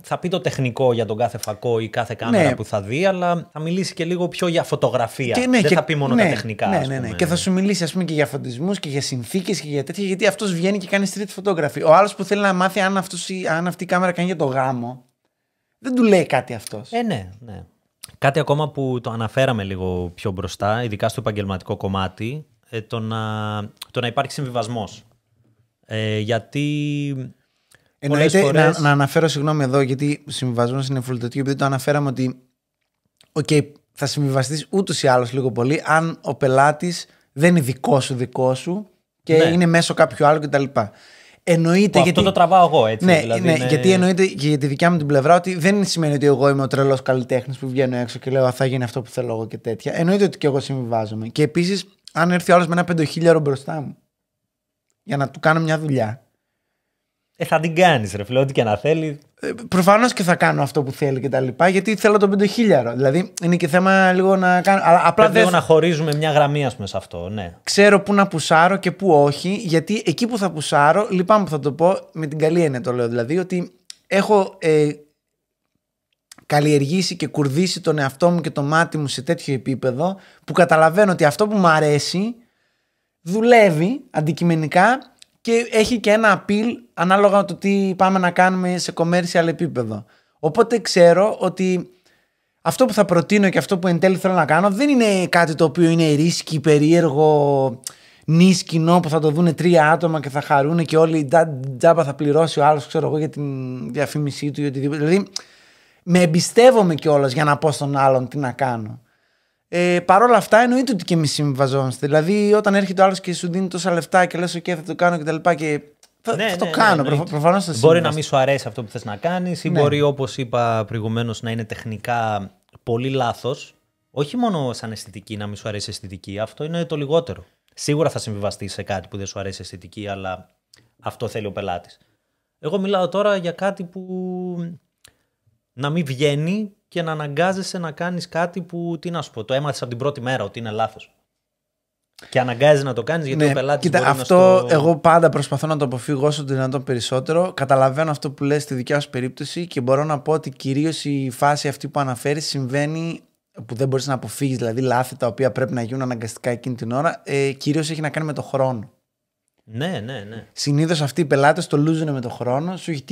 Θα πει το τεχνικό για τον κάθε φακό ή κάθε κάμερα που θα δει, αλλά θα μιλήσει και λίγο πιο για φωτογραφία. Δεν θα πει μόνο τα τεχνικά. Ναι. Και θα σου μιλήσει, ας πούμε, και για φωτισμούς και για συνθήκες και για τέτοια, γιατί αυτός βγαίνει και κάνει street photography. Ο άλλος που θέλει να μάθει αν αυτή η κάμερα κάνει για το γάμο, δεν του λέει κάτι αυτός. Ναι. Κάτι ακόμα που το αναφέραμε λίγο πιο μπροστά, ειδικά στο επαγγελματικό κομμάτι, το να υπάρχει συμβιβασμός. Γιατί εννοείται φορές... να αναφέρω, συγγνώμη εδώ, γιατί ο συμβιβασμός είναι φουλτετικό, επειδή το αναφέραμε ότι θα συμβιβαστείς ούτως ή άλλως λίγο πολύ αν ο πελάτης δεν είναι δικό σου και είναι μέσω κάποιου άλλου κτλ. Εννοείται. Αυτό το τραβάω εγώ έτσι. Ναι, γιατί εννοείται και για τη δικιά μου την πλευρά ότι δεν σημαίνει ότι εγώ είμαι ο τρελός καλλιτέχνης που βγαίνω έξω και λέω θα γίνει αυτό που θέλω εγώ και τέτοια. Εννοείται ότι και εγώ συμβιβάζομαι. Και επίσης, αν έρθει ο άλλος με ένα 5.000 μπροστά μου για να του κάνω μια δουλειά. Θα την κάνεις ρε φίλε, ό,τι και να θέλει. Προφανώς και θα κάνω αυτό που θέλει και τα λοιπά, γιατί θέλω το 5.000. Δηλαδή είναι και θέμα λίγο να κάνω. Αλλά απλά λίγο να χωρίζουμε μια γραμμή, ας πούμε, σε αυτό. Ναι. Ξέρω πού να πουσάρω και πού όχι, γιατί εκεί που θα πουσάρω, λυπάμαι που θα το πω, με την καλή έννοια το λέω δηλαδή, ότι έχω καλλιεργήσει και κουρδίσει τον εαυτό μου και το μάτι μου σε τέτοιο επίπεδο που καταλαβαίνω ότι αυτό που μου αρέσει δουλεύει αντικειμενικά και έχει και ένα appeal ανάλογα με το τι πάμε να κάνουμε σε commercial επίπεδο. Οπότε ξέρω ότι αυτό που θα προτείνω και αυτό που εν τέλει θέλω να κάνω δεν είναι κάτι το οποίο είναι ρίσκι, περίεργο, νης κοινό που θα το δουν 3 άτομα και θα χαρούν και όλοι τζάμπα θα πληρώσει ο άλλος, ξέρω εγώ, για την διαφήμισή του ή οτιδήποτε. Δηλαδή, με εμπιστεύομαι κιόλας για να πω στον άλλον τι να κάνω. Παρ' όλα αυτά, εννοείται ότι και εμείς συμβιβαζόμαστε. Δηλαδή, όταν έρχεται ο άλλος και σου δίνει τόσα λεφτά και λες, OK, θα το κάνω κτλ. Και θα το κάνω. Προφανώς θα μπορεί να μην σου αρέσει αυτό που θες να κάνεις ή μπορεί, όπως είπα προηγουμένως, να είναι τεχνικά πολύ λάθος. Όχι μόνο σαν αισθητική, να μην σου αρέσει αισθητική. Αυτό είναι το λιγότερο. Σίγουρα θα συμβιβαστείς σε κάτι που δεν σου αρέσει αισθητική, αλλά αυτό θέλει ο πελάτης. Εγώ μιλάω τώρα για κάτι που να μην βγαίνει και να αναγκάζεσαι να κάνεις κάτι που, τι να σου πω, το έμαθες από την πρώτη μέρα ότι είναι λάθος. Και αναγκάζεσαι να το κάνεις γιατί ο πελάτης μπορεί αυτό να στο... εγώ πάντα προσπαθώ να το αποφύγω όσο το δυνατόν περισσότερο. Καταλαβαίνω αυτό που λες στη δικιά σου περίπτωση και μπορώ να πω ότι κυρίως η φάση αυτή που αναφέρεις συμβαίνει που δεν μπορείς να αποφύγεις, δηλαδή λάθη τα οποία πρέπει να γίνουν αναγκαστικά εκείνη την ώρα, κυρίως έχει να κάνει με το χρόνο. Ναι. Συνήθως αυτοί οι πελάτες το λούζουν με το χρόνο. Σου έχει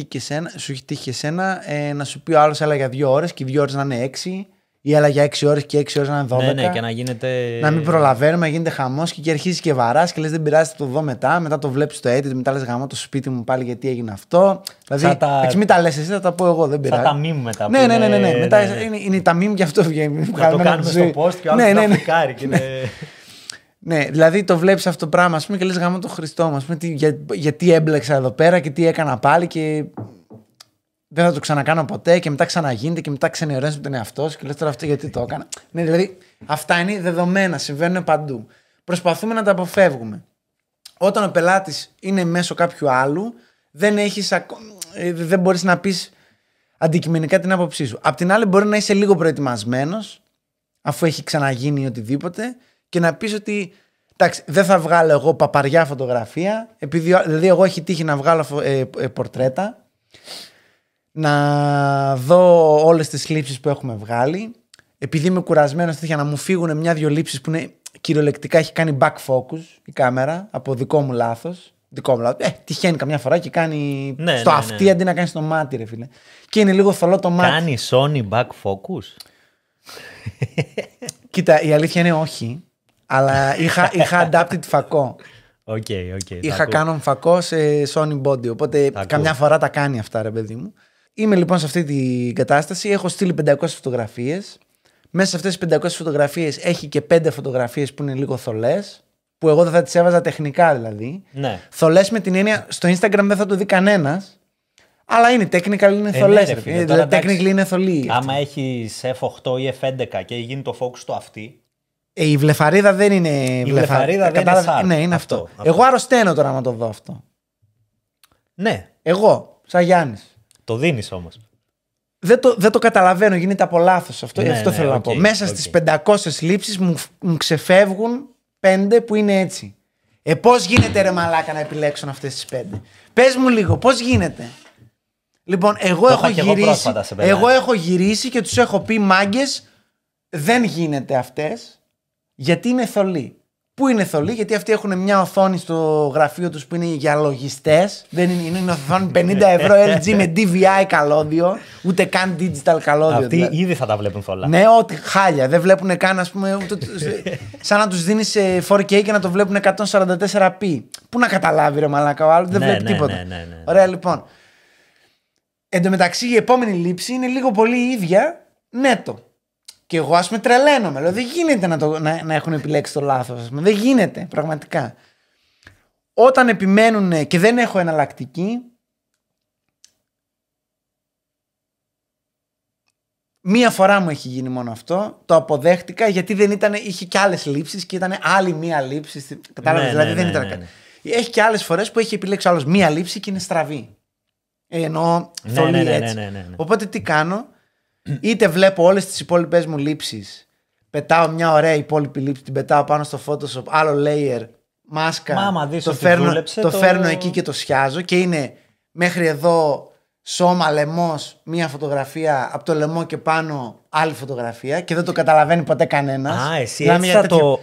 τύχει και εσένα να σου πει ο άλλος έλα για 2 ώρες και οι 2 ώρες να είναι 6, ή έλα για 6 ώρες και 6 ώρες να είναι 12. Ναι, και να γίνεται. Να μην προλαβαίνουμε, να γίνεται χαμός και αρχίζεις και βαράς και λες δεν πειράζει, θα το δω μετά. Μετά το βλέπεις το edit, μετά λες γαμώ το σπίτι μου πάλι γιατί έγινε αυτό. Δηλαδή, μην τα λες εσύ, θα τα πω εγώ, δεν πειράζει. Θα τα meme μετά. Ναι. Μετά είναι τα meme και αυτό βγαίνει. Να το κάνουμε στο post και ο άλλος θα φρικάρει. Ναι, δηλαδή το βλέπεις αυτό το πράγμα, ας πούμε, και λες γάμο το Χριστό μου, γιατί έμπλεξα εδώ πέρα και τι έκανα πάλι και δεν θα το ξανακάνω ποτέ και μετά ξαναγίνεται και μετά ξενερώνεις με τον εαυτό σου και λες τώρα αυτό γιατί το έκανα. Ναι, δηλαδή αυτά είναι δεδομένα, συμβαίνουν παντού. Προσπαθούμε να τα αποφεύγουμε. Όταν ο πελάτης είναι μέσω κάποιου άλλου, δεν μπορείς να πεις αντικειμενικά την άποψή σου. Απ' την άλλη μπορεί να είσαι λίγο προετοιμασμένος, αφού έχει ξαναγίνει οτιδήποτε, και να πεις ότι εντάξει, δεν θα βγάλω εγώ παπαριά φωτογραφία, δηλαδή εγώ έχει τύχει να βγάλω πορτρέτα, να δω όλες τις λήψεις που έχουμε βγάλει, επειδή είμαι κουρασμένος για να μου φύγουν 1-2 λήψεις που είναι κυριολεκτικά έχει κάνει back focus η κάμερα από δικό μου λάθος. Τυχαίνει καμιά φορά και κάνει στο αυτί αντί να κάνει στο μάτι, ρε φίλε. Και είναι λίγο θολό το μάτι. Κάνει Sony back focus. Κοίτα, η αλήθεια είναι όχι. Αλλά είχα adapted φακό. Είχα Canon φακό σε Sony body. Οπότε καμιά φορά τα κάνει αυτά, ρε παιδί μου. Είμαι λοιπόν σε αυτή την κατάσταση. Έχω στείλει 500 φωτογραφίες. Μέσα σε αυτές τις 500 φωτογραφίες έχει και 5 φωτογραφίες που είναι λίγο θολές. Που εγώ δεν θα τις έβαζα τεχνικά δηλαδή. Ναι. Θολές με την έννοια στο Instagram δεν θα το δει κανένας. Αλλά είναι technical, είναι θολές. Technical είναι θολή. Άμα έχεις F8 ή F11 και γίνει το focus στο αυτή. Η βλεφαρίδα δεν είναι. Η βλεφαρίδα δεν είναι σάρ. Ναι, είναι αυτό. Εγώ αρρωσταίνω τώρα να το δω αυτό. Ναι. Εγώ, σαν Γιάννης. Το δίνεις όμως. Δεν το καταλαβαίνω, γίνεται από λάθος. Αυτό θέλω να πω. Μέσα στις 500 λήψεις μου ξεφεύγουν 5 που είναι έτσι. Πώς γίνεται ρε μαλάκα να επιλέξουν αυτές τις 5. Πες μου λίγο, πώς γίνεται. Λοιπόν, εγώ έχω γυρίσει και τους έχω πει μάγκες, δεν γίνεται αυτές, γιατί είναι θολή. Πού είναι θολή, γιατί αυτοί έχουν μια οθόνη στο γραφείο τους που είναι για λογιστές. Δεν είναι οθόνη 50 ευρώ LG με DVI καλώδιο, ούτε καν digital καλώδιο. Αυτοί δηλαδή. Ήδη θα τα βλέπουν θολά. Ναι, ό,τι χάλια. Δεν βλέπουν καν, ας πούμε, σαν να τους δίνεις 4K και να το βλέπουν 144p. Πού να καταλάβει ρε μαλάκα ο άλλος, δεν βλέπει τίποτα. Ναι. Ωραία, λοιπόν. Εν τω μεταξύ η επόμενη λήψη είναι λίγο πολύ η ίδια νέτο. Και εγώ ας πούμε τρελαίνομαι. Δηλαδή δεν γίνεται να έχουν επιλέξει το λάθος. Δεν γίνεται πραγματικά. Όταν επιμένουν και δεν έχω εναλλακτική, μία φορά μου έχει γίνει μόνο αυτό. Το αποδέχτηκα γιατί είχε και άλλες λήψεις και ήταν άλλη μία λήψη. Κατάλαβες, δηλαδή δεν ήταν κάτι. Έχει και άλλες φορές που έχει επιλέξει άλλος μία λήψη και είναι στραβή. Ενώ θολή έτσι. Ναι. Οπότε τι κάνω. Είτε βλέπω όλες τις υπόλοιπες μου λήψεις, πετάω μια ωραία υπόλοιπη λήψη, την πετάω πάνω στο Photoshop, άλλο layer, μάσκα, το φέρνω εκεί και το σιάζω και είναι μέχρι εδώ σώμα, λαιμός, μία φωτογραφία, από το λαιμό και πάνω άλλη φωτογραφία και δεν το καταλαβαίνει ποτέ κανένας. Εσύ έτσι θα το...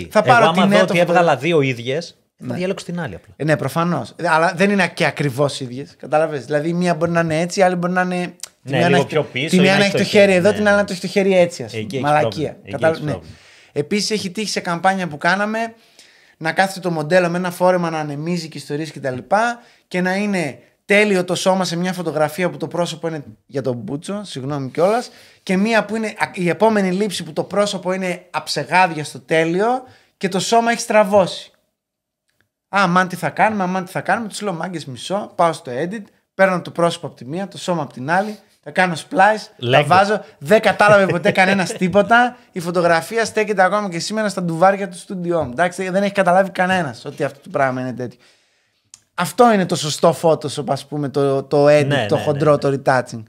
Θα πάρω εγώ άμα δω ότι έβγαλα 2 ίδιες, Θα διαλέξω την άλλη απλά. Ναι, προφανώς. Αλλά δεν είναι και ακριβώς ίδιες. Κατάλαβες. Δηλαδή, μία μπορεί να είναι έτσι, η άλλη μπορεί να είναι. Ναι, λίγο πιο πίσω. Τη μία να έχει το χέρι εδώ, ναι. την άλλη να το έχει το χέρι έτσι. Ας πούμε. Μαλακία. Ναι. Επίσης, έχει τύχει σε καμπάνια που κάναμε να κάθεται το μοντέλο με ένα φόρεμα να ανεμίζει και ιστορίες κτλ. Και να είναι τέλειο το σώμα σε μια φωτογραφία που το πρόσωπο είναι για τον Μπούτσο, συγγνώμη κιόλας. Και μία που είναι η επόμενη λήψη που το πρόσωπο είναι αψεγάδια στο τέλειο και το σώμα έχει στραβώσει. Αμάν τι θα κάνουμε, τους λέω μάγκες μισό, πάω στο edit, παίρνω το πρόσωπο από τη μία, το σώμα από την άλλη, θα κάνω splice, τα βάζω, δεν κατάλαβε ποτέ κανένας τίποτα, η φωτογραφία στέκεται ακόμα και σήμερα στα ντουβάρια του στούντιό μου. Εντάξει, δεν έχει καταλάβει κανένας ότι αυτό το πράγμα είναι τέτοιο. Αυτό είναι το σωστό Photoshop, ας πούμε, το edit, το χοντρό, το retouching.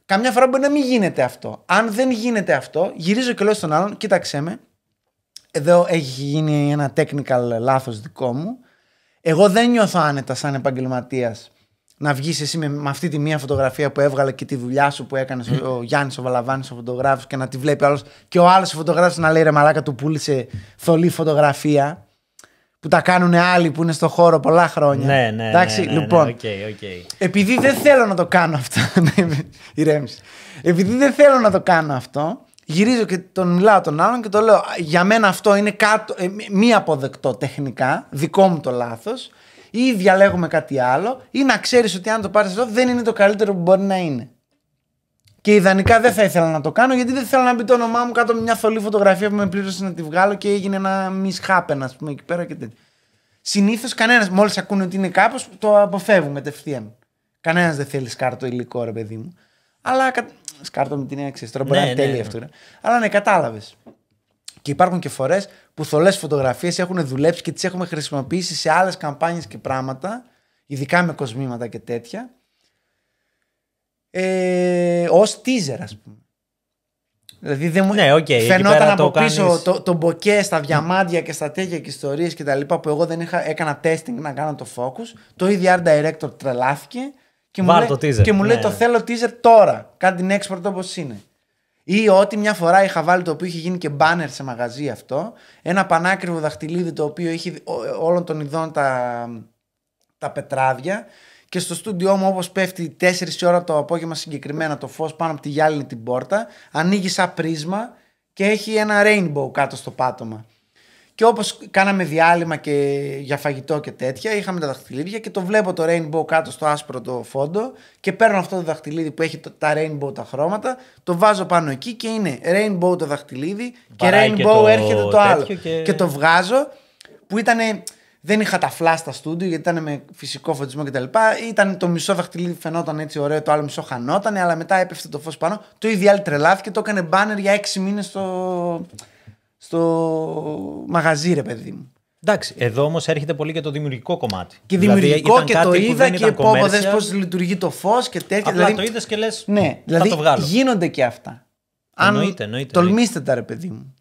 Καμιά φορά μπορεί να μην γίνεται αυτό. Αν δεν γίνεται αυτό, γυρίζω και λέω στον άλλον, κοίταξέ με. Εδώ έχει γίνει ένα technical λάθος δικό μου. Εγώ δεν νιώθω άνετα σαν επαγγελματίας να βγεις εσύ με αυτή τη μία φωτογραφία που έβγαλε και τη δουλειά σου που έκανε ο Γιάννης ο Βαλαβάνης ο φωτογράφος και να τη βλέπει άλλος και ο άλλος ο φωτογράφος να λέει ρε μαλάκα του πούλησε θολή φωτογραφία που τα κάνουν άλλοι που είναι στο χώρο πολλά χρόνια. Ναι. Εντάξει, λοιπόν, Okay. επειδή δεν θέλω να το κάνω αυτό, ηρέμησε. Επειδή δεν θέλω να το κάνω αυτό, γυρίζω και τον μιλάω τον άλλον και το λέω για μένα αυτό είναι μη αποδεκτό τεχνικά, δικό μου το λάθος, ή διαλέγουμε κάτι άλλο, ή να ξέρεις ότι αν το πάρεις αυτό δεν είναι το καλύτερο που μπορεί να είναι. Και ιδανικά δεν θα ήθελα να το κάνω γιατί δεν θέλω να μπει το όνομά μου κάτω από μια θολή φωτογραφία που με πλήρωσε να τη βγάλω και έγινε ένα mishappen, ας πούμε, εκεί πέρα και τέτοιο. Συνήθως κανένας, μόλις ακούνε ότι είναι κάπως, το αποφεύγουν κατευθείαν. Κανένας δεν θέλει σκάρτο υλικό, ρε παιδί μου. Αλλά σκάρτο με την έξι, τώρα μπορεί να είναι τέλειο αυτό. Αλλά ναι, κατάλαβες. Και υπάρχουν και φορές που θολές φωτογραφίες έχουν δουλέψει και τις έχουμε χρησιμοποιήσει σε άλλες καμπάνιες και πράγματα, ειδικά με κοσμήματα και τέτοια, ως teaser, ας πούμε. Δηλαδή δεν μου φαινόταν από πίσω το μποκέ στα διαμάντια και στα τέτοια και ιστορίες και τα λοιπά που εγώ δεν έκανα testing να κάνω το focus. Το ίδιο Art Director τρελάθηκε και μου λέει το θέλω teaser τώρα. Κάνε την export όπως είναι. Ή ότι μια φορά είχα βάλει το οποίο είχε γίνει και banner σε μαγαζί αυτό, ένα πανάκριβο δαχτυλίδι το οποίο είχε όλων των ειδών τα πετράδια και στο στούντιό μου όπως πέφτει 4 ώρα το απόγευμα συγκεκριμένα το φως πάνω από τη γυάλινη την πόρτα, ανοίγει σαν πρίσμα και έχει ένα rainbow κάτω στο πάτωμα. Και όπως κάναμε διάλειμμα και για φαγητό και τέτοια, είχαμε τα δαχτυλίδια και το βλέπω το rainbow κάτω στο άσπρο το φόντο και παίρνω αυτό το δαχτυλίδι που έχει τα rainbow τα χρώματα, το βάζω πάνω εκεί και είναι rainbow το δαχτυλίδι και rainbow έρχεται το άλλο. Και το βγάζω που ήτανε... Δεν είχα τα flash στα στούντιο γιατί ήταν με φυσικό φωτισμό κτλ. Ήταν το μισό δαχτυλίδι φαινόταν έτσι ωραίο, το άλλο μισό χανόταν, αλλά μετά έπεφτε το φως πάνω. Το ίδιο άλλη τρελάθηκε, το έκανε banner για 6 μήνες στο μαγαζί, ρε παιδί μου. Εντάξει, εδώ όμως έρχεται πολύ και το δημιουργικό κομμάτι. Και δημιουργικό και το είδα και δες πώς λειτουργεί το φως και τέτοια. Απλά δηλαδή, το είδες και λες ναι, δηλαδή γίνονται και αυτά. Εννοείται. Τολμήστε τα, ρε παιδί μου.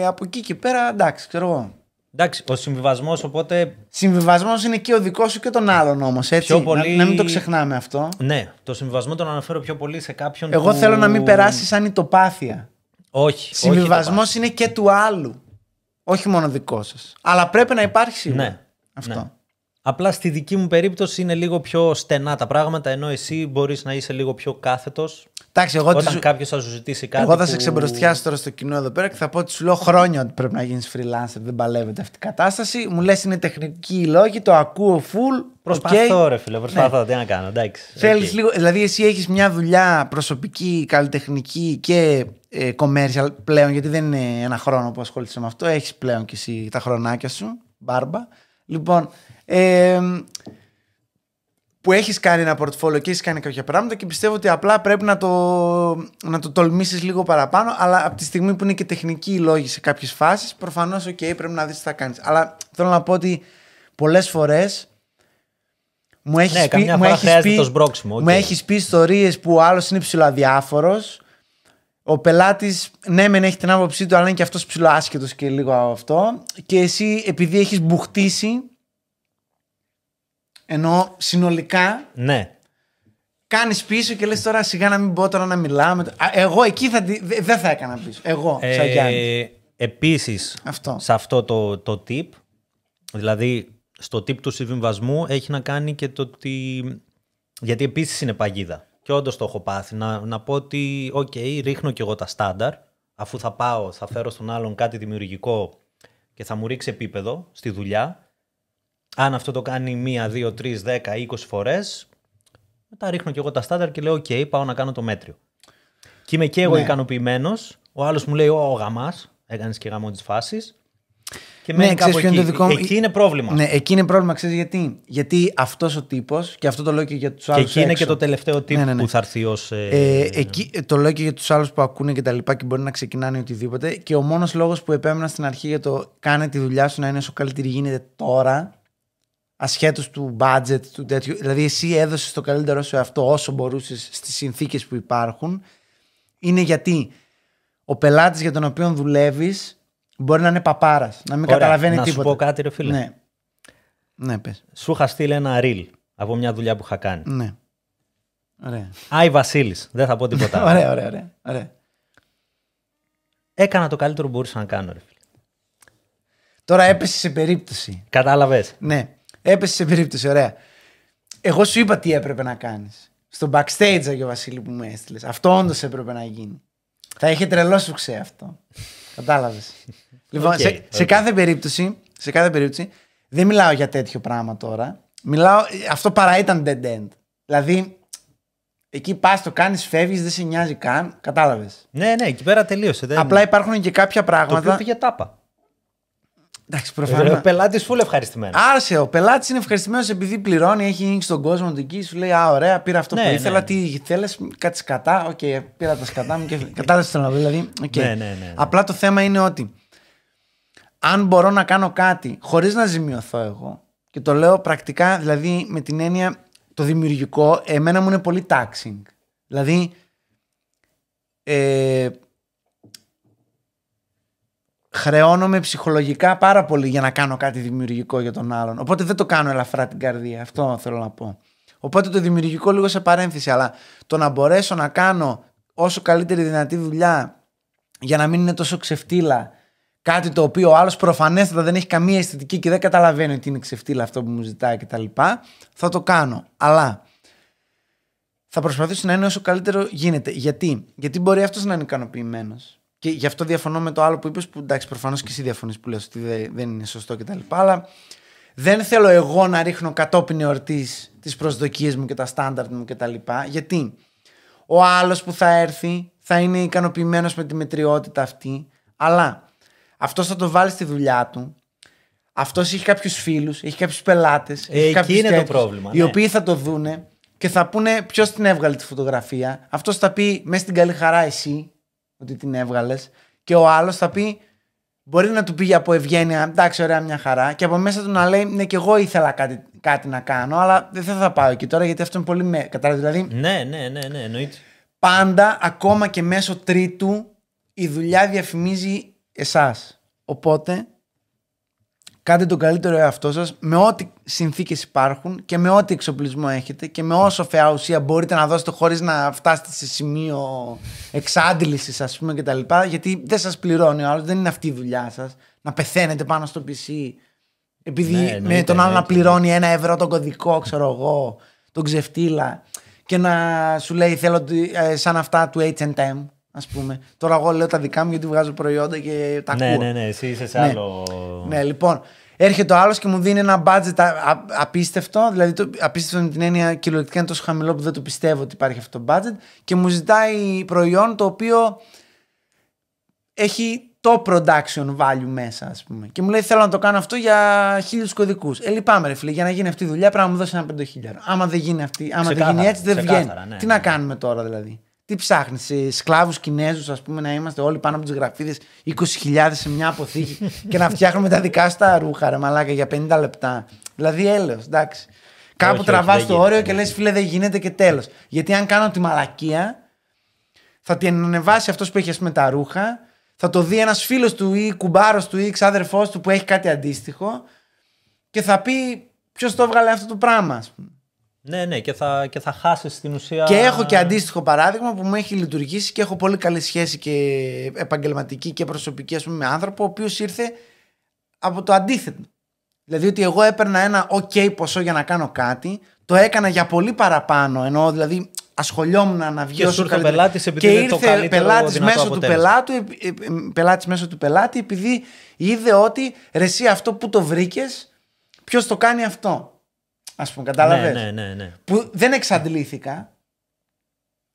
Από εκεί και πέρα, εντάξει, ξέρω εγώ. Εντάξει, ο συμβιβασμός οπότε. Συμβιβασμός είναι και ο δικός σου και των άλλων όμως. Έτσι. Πολύ... Να μην το ξεχνάμε αυτό. Ναι, το συμβιβασμό τον αναφέρω πιο πολύ σε κάποιον. Εγώ θέλω να μην περάσει σαν ητοπάθεια. Όχι. Συμβιβασμός είναι και του άλλου. Όχι μόνο δικό σας. Αλλά πρέπει να υπάρχει σίγουρα. Ναι. Αυτό. Ναι. Απλά στη δική μου περίπτωση είναι λίγο πιο στενά τα πράγματα, ενώ εσύ μπορείς να είσαι λίγο πιο κάθετος. Εντάξει, όταν κάποιος θα σου ζητήσει κάτι. Εγώ θα σε ξεμπροστιάσω τώρα στο κοινό εδώ πέρα και θα πω ότι σου λέω χρόνια ότι πρέπει να γίνεις freelancer. Δεν παλεύεται αυτή η κατάσταση. Μου λες είναι τεχνικοί οι λόγοι, το ακούω full. Προσπαθώ, ρε φίλε, προσπαθώ. Ναι. Τι να κάνω. Θέλεις λίγο. Δηλαδή, εσύ έχεις μια δουλειά προσωπική, καλλιτεχνική και commercial πλέον, γιατί δεν είναι ένα χρόνο που ασχολείσαι με αυτό. Έχεις πλέον κι εσύ τα χρονάκια σου, μπάρμπα. Λοιπόν. Που έχεις κάνει ένα πορτφόλιο και έχεις κάνει κάποια πράγματα και πιστεύω ότι απλά πρέπει να το τολμήσεις λίγο παραπάνω, αλλά από τη στιγμή που είναι και τεχνικοί οι λόγοι σε κάποιες φάσεις, προφανώς πρέπει να δεις τι θα κάνεις. Αλλά θέλω να πω ότι πολλές φορές μου έχεις πει ιστορίες που ο άλλος είναι ψιλοαδιάφορος, ο πελάτης ναι μεν έχει την άποψή του αλλά είναι και αυτός ψιλοάσχετος και λίγο αυτό και εσύ επειδή έχεις μπουχτίσει. Ενώ συνολικά ναι. Κάνεις πίσω και λες τώρα σιγά να μην πω τώρα να μιλάμε. Εγώ εκεί δεν θα έκανα πίσω. Εγώ σαν Γιάννη. Επίσης σε αυτό το tip Δηλαδή, στο τύπο του συμβιβασμού έχει να κάνει και το ότι. Γιατί επίσης είναι παγίδα. Και όντως το έχω πάθει. Να πω ότι, ρίχνω κι εγώ τα στάνταρ. Αφού θα πάω, θα φέρω στον άλλον κάτι δημιουργικό και θα μου ρίξει επίπεδο στη δουλειά. Αν αυτό το κάνει 1, 2, 3, 10, 20 φορές, μετά ρίχνω κι εγώ τα στάνταρ και λέω: πάω να κάνω το μέτριο. Και είμαι και εγώ ικανοποιημένος. Ο άλλος μου λέει: γαμάς, έκανες και γαμό της φάσης. Και μένει κάπου εκεί. Εκεί είναι πρόβλημα. Ναι, εκεί είναι πρόβλημα, ξέρεις γιατί. Γιατί αυτός ο τύπος, και αυτό το λέω και για τους άλλους. Και εκεί είναι και το τελευταίο τύπο που θα έρθει ως. Εκεί, το λέω και για τους άλλους που ακούνε και τα λοιπά και μπορεί να ξεκινάνε οτιδήποτε. Και ο μόνος λόγος που επέμενα στην αρχή για το κάνε τη δουλειά σου να είναι όσο καλύτερη γίνεται τώρα, ασχέτως του budget, του τέτοιου. Δηλαδή, εσύ έδωσες το καλύτερό σου αυτό όσο μπορούσες στις συνθήκες που υπάρχουν. Είναι γιατί ο πελάτης για τον οποίο δουλεύεις μπορεί να είναι παπάρας, να μην καταλαβαίνει τίποτα. Να σου πω κάτι, ρε φίλε. Ναι, πες. Σου είχα στείλει ένα reel από μια δουλειά που είχα κάνει. Ναι. Ωραία. Άι Βασίλης, δεν θα πω τίποτα. Ωραία. Έκανα το καλύτερο που μπορούσα να κάνω, ρε φίλε. Τώρα έπεσε σε περίπτωση. Κατάλαβες. Ναι, έπεσε σε περίπτωση, ωραία. Εγώ σου είπα τι έπρεπε να κάνεις. Στο backstage, Άγιο Βασίλη, που μου έστειλες. Αυτό όντως έπρεπε να γίνει. Θα είχε τρελό σου αυτό. Κατάλαβες. Λοιπόν, σε κάθε περίπτωση, δεν μιλάω για τέτοιο πράγμα τώρα. Αυτό παρά ήταν dead end. Δηλαδή, εκεί πας, το κάνεις, φεύγεις, δεν σε νοιάζει καν. Κατάλαβες. Ναι, εκεί πέρα τελείωσε. Απλά υπάρχουν και κάποια πράγματα. Το οποίο πήγε τάπα. Εντάξει, προφανώς. Ο πελάτης φουλ ευχαριστημένος. Άρεσε, ο πελάτης είναι ευχαριστημένος επειδή πληρώνει, έχει ανοίξει τον κόσμο του εκεί, σου λέει: ωραία, πήρα αυτό που ήθελα. Τι θέλεις, κάτι σκατά. Πήρα τα σκατά μου και κατάλαβες τι θέλω να πω. Δηλαδή, ναι. Απλά το θέμα είναι ότι αν μπορώ να κάνω κάτι χωρίς να ζημιωθώ εγώ, και το λέω πρακτικά, δηλαδή με την έννοια το δημιουργικό, εμένα μου είναι πολύ taxing. Δηλαδή, χρεώνομαι ψυχολογικά πάρα πολύ για να κάνω κάτι δημιουργικό για τον άλλον. Οπότε δεν το κάνω ελαφρά την καρδία. Αυτό θέλω να πω. Οπότε το δημιουργικό λίγο σε παρένθεση, αλλά το να μπορέσω να κάνω όσο καλύτερη δυνατή δουλειά για να μην είναι τόσο ξεφτύλα, κάτι το οποίο ο άλλος προφανέστατα δεν έχει καμία αισθητική και δεν καταλαβαίνει ότι είναι ξεφτύλα αυτό που μου ζητάει κτλ. Θα το κάνω. Αλλά θα προσπαθήσω να είναι όσο καλύτερο γίνεται. Γιατί μπορεί αυτός να είναι ικανοποιημένος. Και γι' αυτό διαφωνώ με το άλλο που είπες, που εντάξει, προφανώς και εσύ διαφωνείς που λες ότι δεν είναι σωστό κτλ. Αλλά δεν θέλω εγώ να ρίχνω κατόπιν εορτής τις προσδοκίες μου και τα στάνταρτ μου κτλ. Γιατί ο άλλος που θα έρθει θα είναι ικανοποιημένος με τη μετριότητα αυτή, αλλά αυτός θα το βάλει στη δουλειά του. Αυτός έχει κάποιους φίλους, έχει κάποιους πελάτες. Εκεί είναι το πρόβλημα. Οι οποίοι θα το δούνε και θα πούνε ποιος την έβγαλε τη φωτογραφία. Αυτός θα πει μέσα στην καλή χαρά εσύ ότι την έβγαλες. Και ο άλλος θα πει, μπορεί να του πήγε από ευγένεια, εντάξει, ωραία, μια χαρά. Και από μέσα του να λέει, ναι, και εγώ ήθελα κάτι να κάνω, αλλά δεν θα πάω εκεί τώρα γιατί αυτό είναι πολύ. Κατάλαβε δηλαδή. Ναι, εννοείται. Πάντα, ακόμα και μέσω τρίτου, η δουλειά διαφημίζει εσάς. Οπότε, κάντε τον καλύτερο εαυτό σας με ό,τι συνθήκες υπάρχουν και με ό,τι εξοπλισμό έχετε και με όσο φαιά ουσία μπορείτε να δώσετε χωρίς να φτάσετε σε σημείο εξάντλησης, ας πούμε, κτλ. Γιατί δεν σας πληρώνει ο άλλος, δεν είναι αυτή η δουλειά σας. Να πεθαίνετε πάνω στο PC επειδή με τον άλλο να πληρώνει €1 τον κωδικό, ξέρω εγώ, τον ξεφτύλα, και να σου λέει θέλω σαν αυτά του H&M. Ας πούμε. Τώρα εγώ λέω τα δικά μου γιατί βγάζω προϊόντα και τα ακούω. Ναι, εσύ είσαι σε άλλο. Ναι, λοιπόν. Έρχεται ο άλλος και μου δίνει ένα budget απίστευτο. Δηλαδή, απίστευτο με την έννοια κυριολεκτικά είναι τόσο χαμηλό που δεν το πιστεύω ότι υπάρχει αυτό το budget. Και μου ζητάει προϊόν το οποίο έχει το production value μέσα, ας πούμε. Και μου λέει θέλω να το κάνω αυτό για 1000 κωδικούς. Λυπάμαι, ρε φίλε, για να γίνει αυτή η δουλειά πρέπει να μου δώσει ένα 5.000. Άμα δεν γίνει έτσι, δεν βγαίνει. Ναι. Τι να κάνουμε τώρα δηλαδή. Τι ψάχνεις, σκλάβους Κινέζους, ας πούμε, να είμαστε όλοι πάνω από τις γραφίδες 20.000 σε μια αποθήκη και να φτιάχνουμε τα δικά σου τα ρούχα, ρε μαλάκα, για 50 λεπτά. Δηλαδή έλεος, εντάξει. Κάπου τραβάς το όριο και λες φίλε δεν γίνεται και τέλος. Γιατί αν κάνω τη μαλακία, θα την ανεβάσει αυτός που έχει, ας πούμε, τα ρούχα, θα το δει ένας φίλος του ή κουμπάρος του ή ξάδερφός του που έχει κάτι αντίστοιχο και θα πει ποιος το έβγαλε αυτό το πράγμα, ας πούμε. Ναι, και θα χάσεις στην ουσία. Και έχω και αντίστοιχο παράδειγμα που μου έχει λειτουργήσει και έχω πολύ καλή σχέση και επαγγελματική και προσωπική, ας πούμε, με άνθρωπο ο οποίος ήρθε από το αντίθετο. Δηλαδή ότι εγώ έπαιρνα ένα OK ποσό για να κάνω κάτι, το έκανα για πολύ παραπάνω. Ενώ δηλαδή ασχολιόμουν να βγει όσο καλύτερα. Και ήρθε πελάτης μέσω του πελάτη επειδή είδε ότι ρε εσύ αυτό που το βρήκες, ποιος το κάνει αυτό. Ας πούμε, κατάλαβες. Ναι. Που δεν εξαντλήθηκα.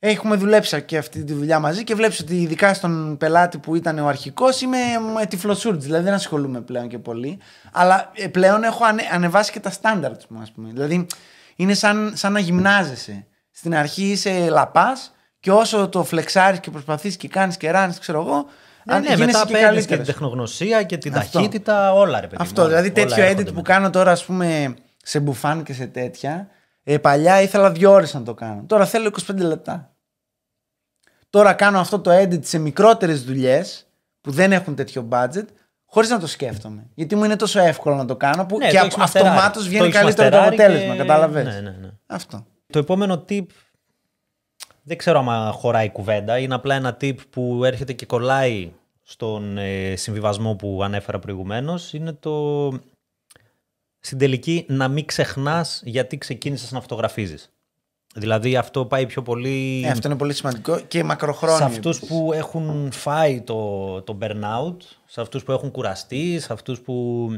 Έχουμε δουλέψει και αυτή τη δουλειά μαζί και βλέπεις ότι ειδικά στον πελάτη που ήταν ο αρχικός είμαι τυφλοσούρτης, δηλαδή δεν ασχολούμαι πλέον και πολύ, αλλά πλέον έχω ανεβάσει και τα standards μου, ας πούμε. Δηλαδή είναι σαν να γυμνάζεσαι. Στην αρχή είσαι λαπάς και όσο το φλεξάρεις και προσπαθείς και κάνεις και ράνεις, ξέρω εγώ, μετά παίρνεις και την τεχνογνωσία και την ταχύτητα, όλα ρε παιδί. Αυτό, δηλαδή τέτοιο edit που κάνω τώρα, ας πούμε, σε μπουφάν και σε τέτοια. Παλιά ήθελα 2 ώρες να το κάνω. Τώρα θέλω 25 λεπτά. Τώρα κάνω αυτό το edit σε μικρότερες δουλειές που δεν έχουν τέτοιο budget, χωρίς να το σκέφτομαι. Γιατί μου είναι τόσο εύκολο να το κάνω που και αυτομάτως βγαίνει καλύτερο το αποτέλεσμα. Κατάλαβες. Ναι. Αυτό. Το επόμενο tip δεν ξέρω άμα χωράει κουβέντα. Είναι απλά ένα tip που έρχεται και κολλάει στον συμβιβασμό που ανέφερα προηγουμένως. Είναι το στην τελική να μην ξεχνάς γιατί ξεκίνησες να φωτογραφίζεις. Δηλαδή αυτό πάει πιο πολύ... αυτό είναι πολύ σημαντικό και μακροχρόνιο. Σε αυτούς που έχουν φάει το burnout, σε αυτούς που έχουν κουραστεί, σε αυτούς που...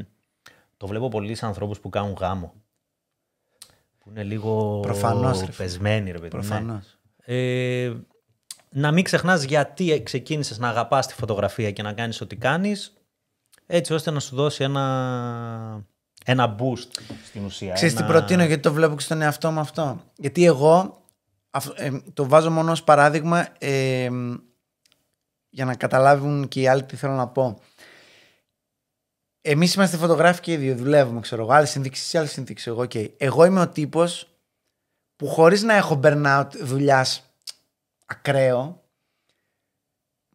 Το βλέπω πολύ σε ανθρώπους που κάνουν γάμο. Που είναι λίγο πεσμένοι ρε παιδί. Προφανώς. Ναι. Να μην ξεχνάς γιατί ξεκίνησες να αγαπάς τη φωτογραφία και να κάνεις ό,τι κάνεις, έτσι ώστε να σου δώσει ένα boost στην ουσία. Ξέρεις τι προτείνω, γιατί το βλέπω και στον εαυτό μου αυτό. Γιατί εγώ το βάζω μόνο ως παράδειγμα για να καταλάβουν και οι άλλοι τι θέλω να πω. Εμείς είμαστε φωτογράφοι και οι δύο, δουλεύουμε, ξέρω εγώ. Άλλες συνθήκες ή άλλες συνθήκες. Εγώ είμαι ο τύπος που χωρίς να έχω burnout δουλειάς ακραίο,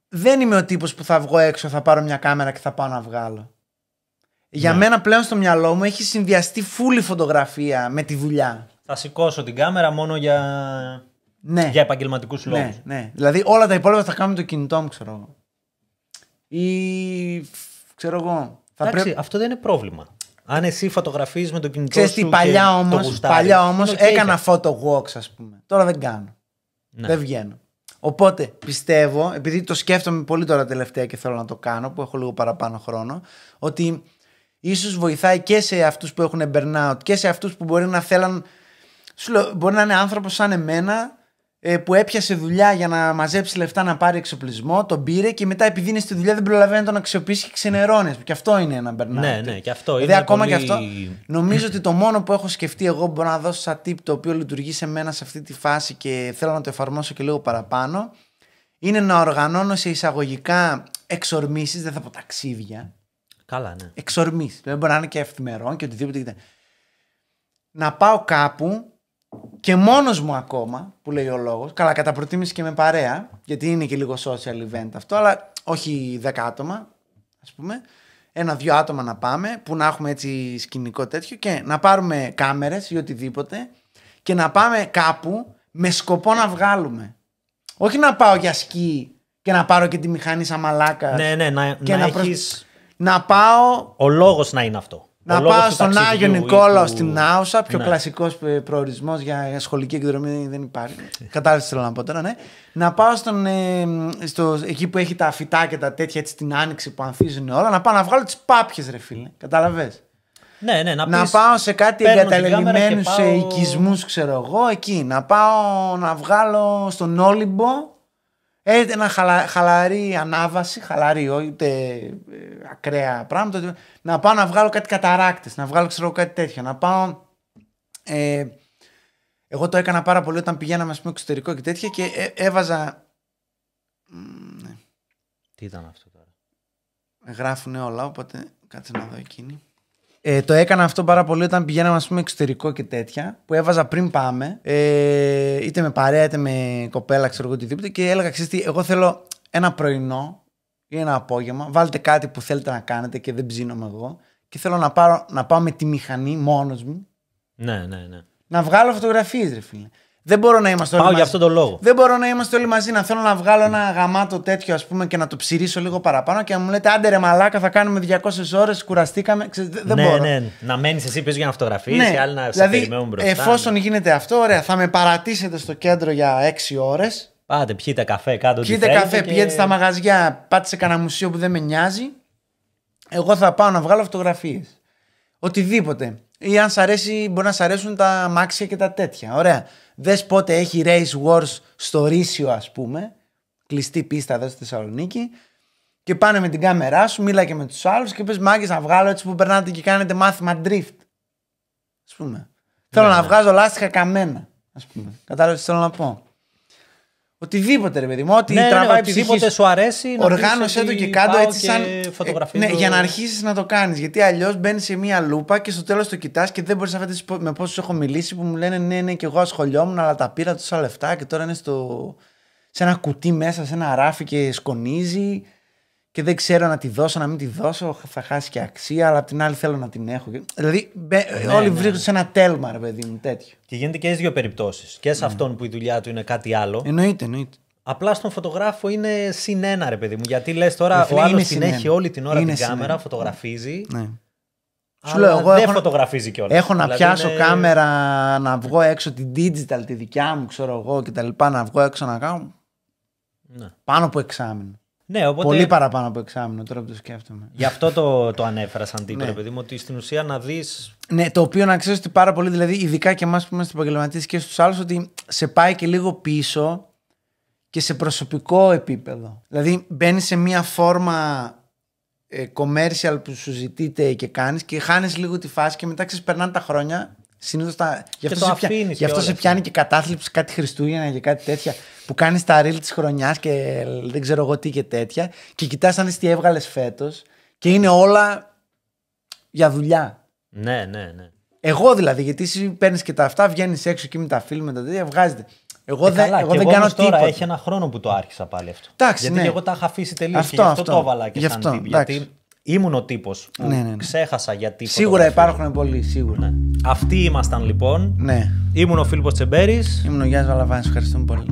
δεν είμαι ο τύπος που θα βγω έξω, θα πάρω μια κάμερα και θα πάω να βγάλω. Για μένα πλέον στο μυαλό μου έχει συνδυαστεί φούλη φωτογραφία με τη δουλειά. Θα σηκώσω την κάμερα μόνο για επαγγελματικούς λόγους. Ναι. Δηλαδή όλα τα υπόλοιπα θα κάνω με το κινητό μου, ξέρω εγώ. Ή ξέρω εγώ. Αυτό δεν είναι πρόβλημα. Αν εσύ φωτογραφίζεις με το κινητό ξέρεις σου. Παλιά όμως έκανα photo walks, ας πούμε. Τώρα δεν κάνω. Ναι. Δεν βγαίνω. Οπότε πιστεύω, επειδή το σκέφτομαι πολύ τώρα τελευταία και θέλω να το κάνω, που έχω λίγο παραπάνω χρόνο, ότι ίσως βοηθάει και σε αυτούς που έχουν burnout και σε αυτούς που μπορεί να θέλαν. Μπορεί να είναι άνθρωπος σαν εμένα που έπιασε δουλειά για να μαζέψει λεφτά να πάρει εξοπλισμό, τον πήρε και μετά επειδή είναι στη δουλειά δεν προλαβαίνει να τον αξιοποιήσει και ξενερώνει. Και αυτό είναι ένα burnout. Ναι, και αυτό δηλαδή, είναι. Ακόμα πολύ... και αυτό. Νομίζω ότι το μόνο που έχω σκεφτεί εγώ μπορώ να δώσω σαν tip το οποίο λειτουργεί σε μένα σε αυτή τη φάση και θέλω να το εφαρμόσω και λίγο παραπάνω, είναι να οργανώνω σε εισαγωγικά εξορμήσεις, δεν θα πω ταξίδια. Καλά, ναι. Εξορμήσεις. Δηλαδή μπορεί να είναι και ευθυμερών και οτιδήποτε. Να πάω κάπου και μόνος μου ακόμα, που λέει ο λόγος, καλά κατά προτίμηση και με παρέα, γιατί είναι και λίγο social event αυτό, αλλά όχι 10 άτομα, ας πούμε, 1-2 άτομα να πάμε, που να έχουμε έτσι σκηνικό τέτοιο και να πάρουμε κάμερες ή οτιδήποτε και να πάμε κάπου με σκοπό να βγάλουμε. Όχι να πάω για σκι και να πάρω και τη μηχανή σαν μαλάκας. Ναι, να πάω... Ο λόγος να είναι αυτό. Να πάω στον Άγιο Νικόλαο στην Άουσα, πιο κλασικός προορισμός για σχολική εκδρομή δεν υπάρχει. Κατάλαβες τι θέλω να πω τώρα, ναι. Να πάω εκεί που έχει τα φυτά και τα τέτοια έτσι την άνοιξη που ανθίζουν όλα, να πάω να βγάλω τις πάπιες ρε φίλε, κατάλαβες. Ναι, να πάω σε κάτι εγκαταλελειμμένους οικισμούς, ξέρω εγώ, εκεί. Να πάω να βγάλω στον Όλυμπο ένα χαλαρή ανάβαση, χαλαρή, ούτε ακραία πράγματα. Να πάω να βγάλω κάτι καταράκτες, να βγάλω ξέρω κάτι τέτοιο. Να πάω. Εγώ το έκανα πάρα πολύ όταν πηγαίναμε ας πούμε, εξωτερικό και τέτοια και έβαζα. Τι ήταν αυτό τώρα. Γράφουνε όλα, οπότε κάτσε να δω εκείνη. Το έκανα αυτό πάρα πολύ όταν πηγαίναμε ας πούμε, εξωτερικό και τέτοια, που έβαζα πριν πάμε, είτε με παρέα είτε με κοπέλα, ξέρω εγώ οτιδήποτε, και έλεγα: ξέρεις τι, εγώ θέλω ένα πρωινό ή ένα απόγευμα. Βάλτε κάτι που θέλετε να κάνετε και δεν ψήνομαι εγώ, και θέλω να πάω με τη μηχανή μόνος μου. Ναι. Να βγάλω φωτογραφίες, ρε φίλε. Δεν μπορώ να είμαστε όλοι Πάω μαζί. για αυτόν τον λόγο. Δεν μπορώ να είμαστε όλοι μαζί. Να θέλω να βγάλω ένα γαμάτο τέτοιο, ας πούμε, και να το ψηρίσω λίγο παραπάνω και να μου λέτε άντε ρε μαλάκα, θα κάνουμε 200 ώρες, κουραστήκαμε. Δεν μπορώ. Ναι. Να μένεις εσύ πίσω για να φωτογραφίσεις, Ναι. οι άλλοι να σε Δηλαδή, περιμένουν μπροστά. εφόσον γίνεται αυτό, ωραία, θα με παρατήσετε στο κέντρο για 6 ώρες. Πάτε, πιείτε καφέ κάτω. Πιείτε καφέ, πηγαίνετε στα μαγαζιά, πάτε σε κανένα μουσείο που δεν με νοιάζει. Εγώ θα πάω να βγάλω φωτογραφίες. Οτιδήποτε. Ή αν σ' αρέσει, μπορεί να σ' αρέσουν τα αμάξια και τα τέτοια. Ωραία. Δες πότε έχει Race Wars στο Ρήσιο, ας πούμε. Κλειστή πίστα εδώ στη Θεσσαλονίκη. Και πάνε με την κάμερά σου, μίλα και με τους άλλους και πες μάγκες να βγάλω έτσι που περνάτε και κάνετε μάθημα drift. Ας πούμε. Θέλω να βγάζω λάστιχα καμένα. Ας πούμε. Κατάλαβες τι θέλω να πω. Οτιδήποτε ρε παιδί μου, ό,τι τραβάει οτιδήποτε ψυχή σου αρέσει. οργάνωσέ το και κάτω έτσι σαν. Φωτογραφίζω. Ναι, για να αρχίσεις να το κάνεις. Γιατί αλλιώς μπαίνεις σε μία λούπα και στο τέλος το κοιτάς και δεν μπορείς να φανταστείς με πόσους έχω μιλήσει που μου λένε ναι, και εγώ ασχολιόμουν, αλλά τα πήρα τόσα λεφτά και τώρα είναι σε ένα κουτί μέσα, σε ένα ράφι και σκονίζει. Και δεν ξέρω να τη δώσω, να μην τη δώσω. Θα χάσει και αξία, αλλά απ' την άλλη θέλω να την έχω. Δηλαδή, όλοι βρίσκονται σε ένα τέλμα, ρε παιδί μου, τέτοιο. Και γίνεται και στις δύο περιπτώσεις. Και σε αυτόν που η δουλειά του είναι κάτι άλλο. Εννοείται. Απλά στον φωτογράφο είναι +1, ρε παιδί μου. Γιατί λες τώρα ο άλλος την έχει όλη την ώρα την κάμερα, φωτογραφίζει. Ναι. Σου λέω, εγώ δεν φωτογραφίζει κιόλας. Έχω να πιάσω κάμερα, να βγω έξω την digital, τη δικιά μου, ξέρω εγώ και τα λοιπά, να βγω έξω να κάνω. Ναι. Πάνω από εξάμηνο. Ναι, οπότε... Πολύ παραπάνω από εξάμηνο, τώρα που το σκέφτομαι. Γι' αυτό το ανέφερα σαν τύπο, ρε παιδί μου, ότι στην ουσία να δεις. Ναι, το οποίο να ξέρεις ότι πάρα πολύ, δηλαδή, ειδικά και εμάς που είμαστε επαγγελματίες και στους άλλους, ότι σε πάει και λίγο πίσω και σε προσωπικό επίπεδο. Δηλαδή, μπαίνεις σε μια φόρμα commercial που σου ζητείτε και κάνεις και χάνεις λίγο τη φάση και μετά περνάνε τα χρόνια. Συνήθως γι' αυτό σε πιάνει και κατάθλιψη κάτι Χριστούγεννα και κάτι τέτοια που κάνεις τα reel της χρονιάς και δεν ξέρω εγώ τι και τέτοια και κοιτάς αν δεις τι έβγαλες φέτος και είναι όλα για δουλειά. Ναι. Εγώ δηλαδή, γιατί εσύ παίρνεις και τα αυτά, βγαίνεις έξω και με τα φίλου με τα τέτοια, βγάζετε. Εγώ δεν κάνω τίποτα. Τώρα έχει ένα χρόνο που το άρχισα πάλι αυτό. Εντάξει, γιατί ναι. και εγώ τα είχα αφήσει τελείως και γι' αυτό το έβαλα και σαν τύπο. Γιατί ήμουν ο τύπος που ξέχασα γιατί. Σίγουρα υπάρχουν πολλοί, σίγουρα. Ναι. Αυτοί ήμασταν λοιπόν. Ναι. Ήμουν ο Φίλιππος Τσεμπέρης. Ήμουν ο Γιάννης Βαλαβάνης. Ευχαριστούμε πολύ.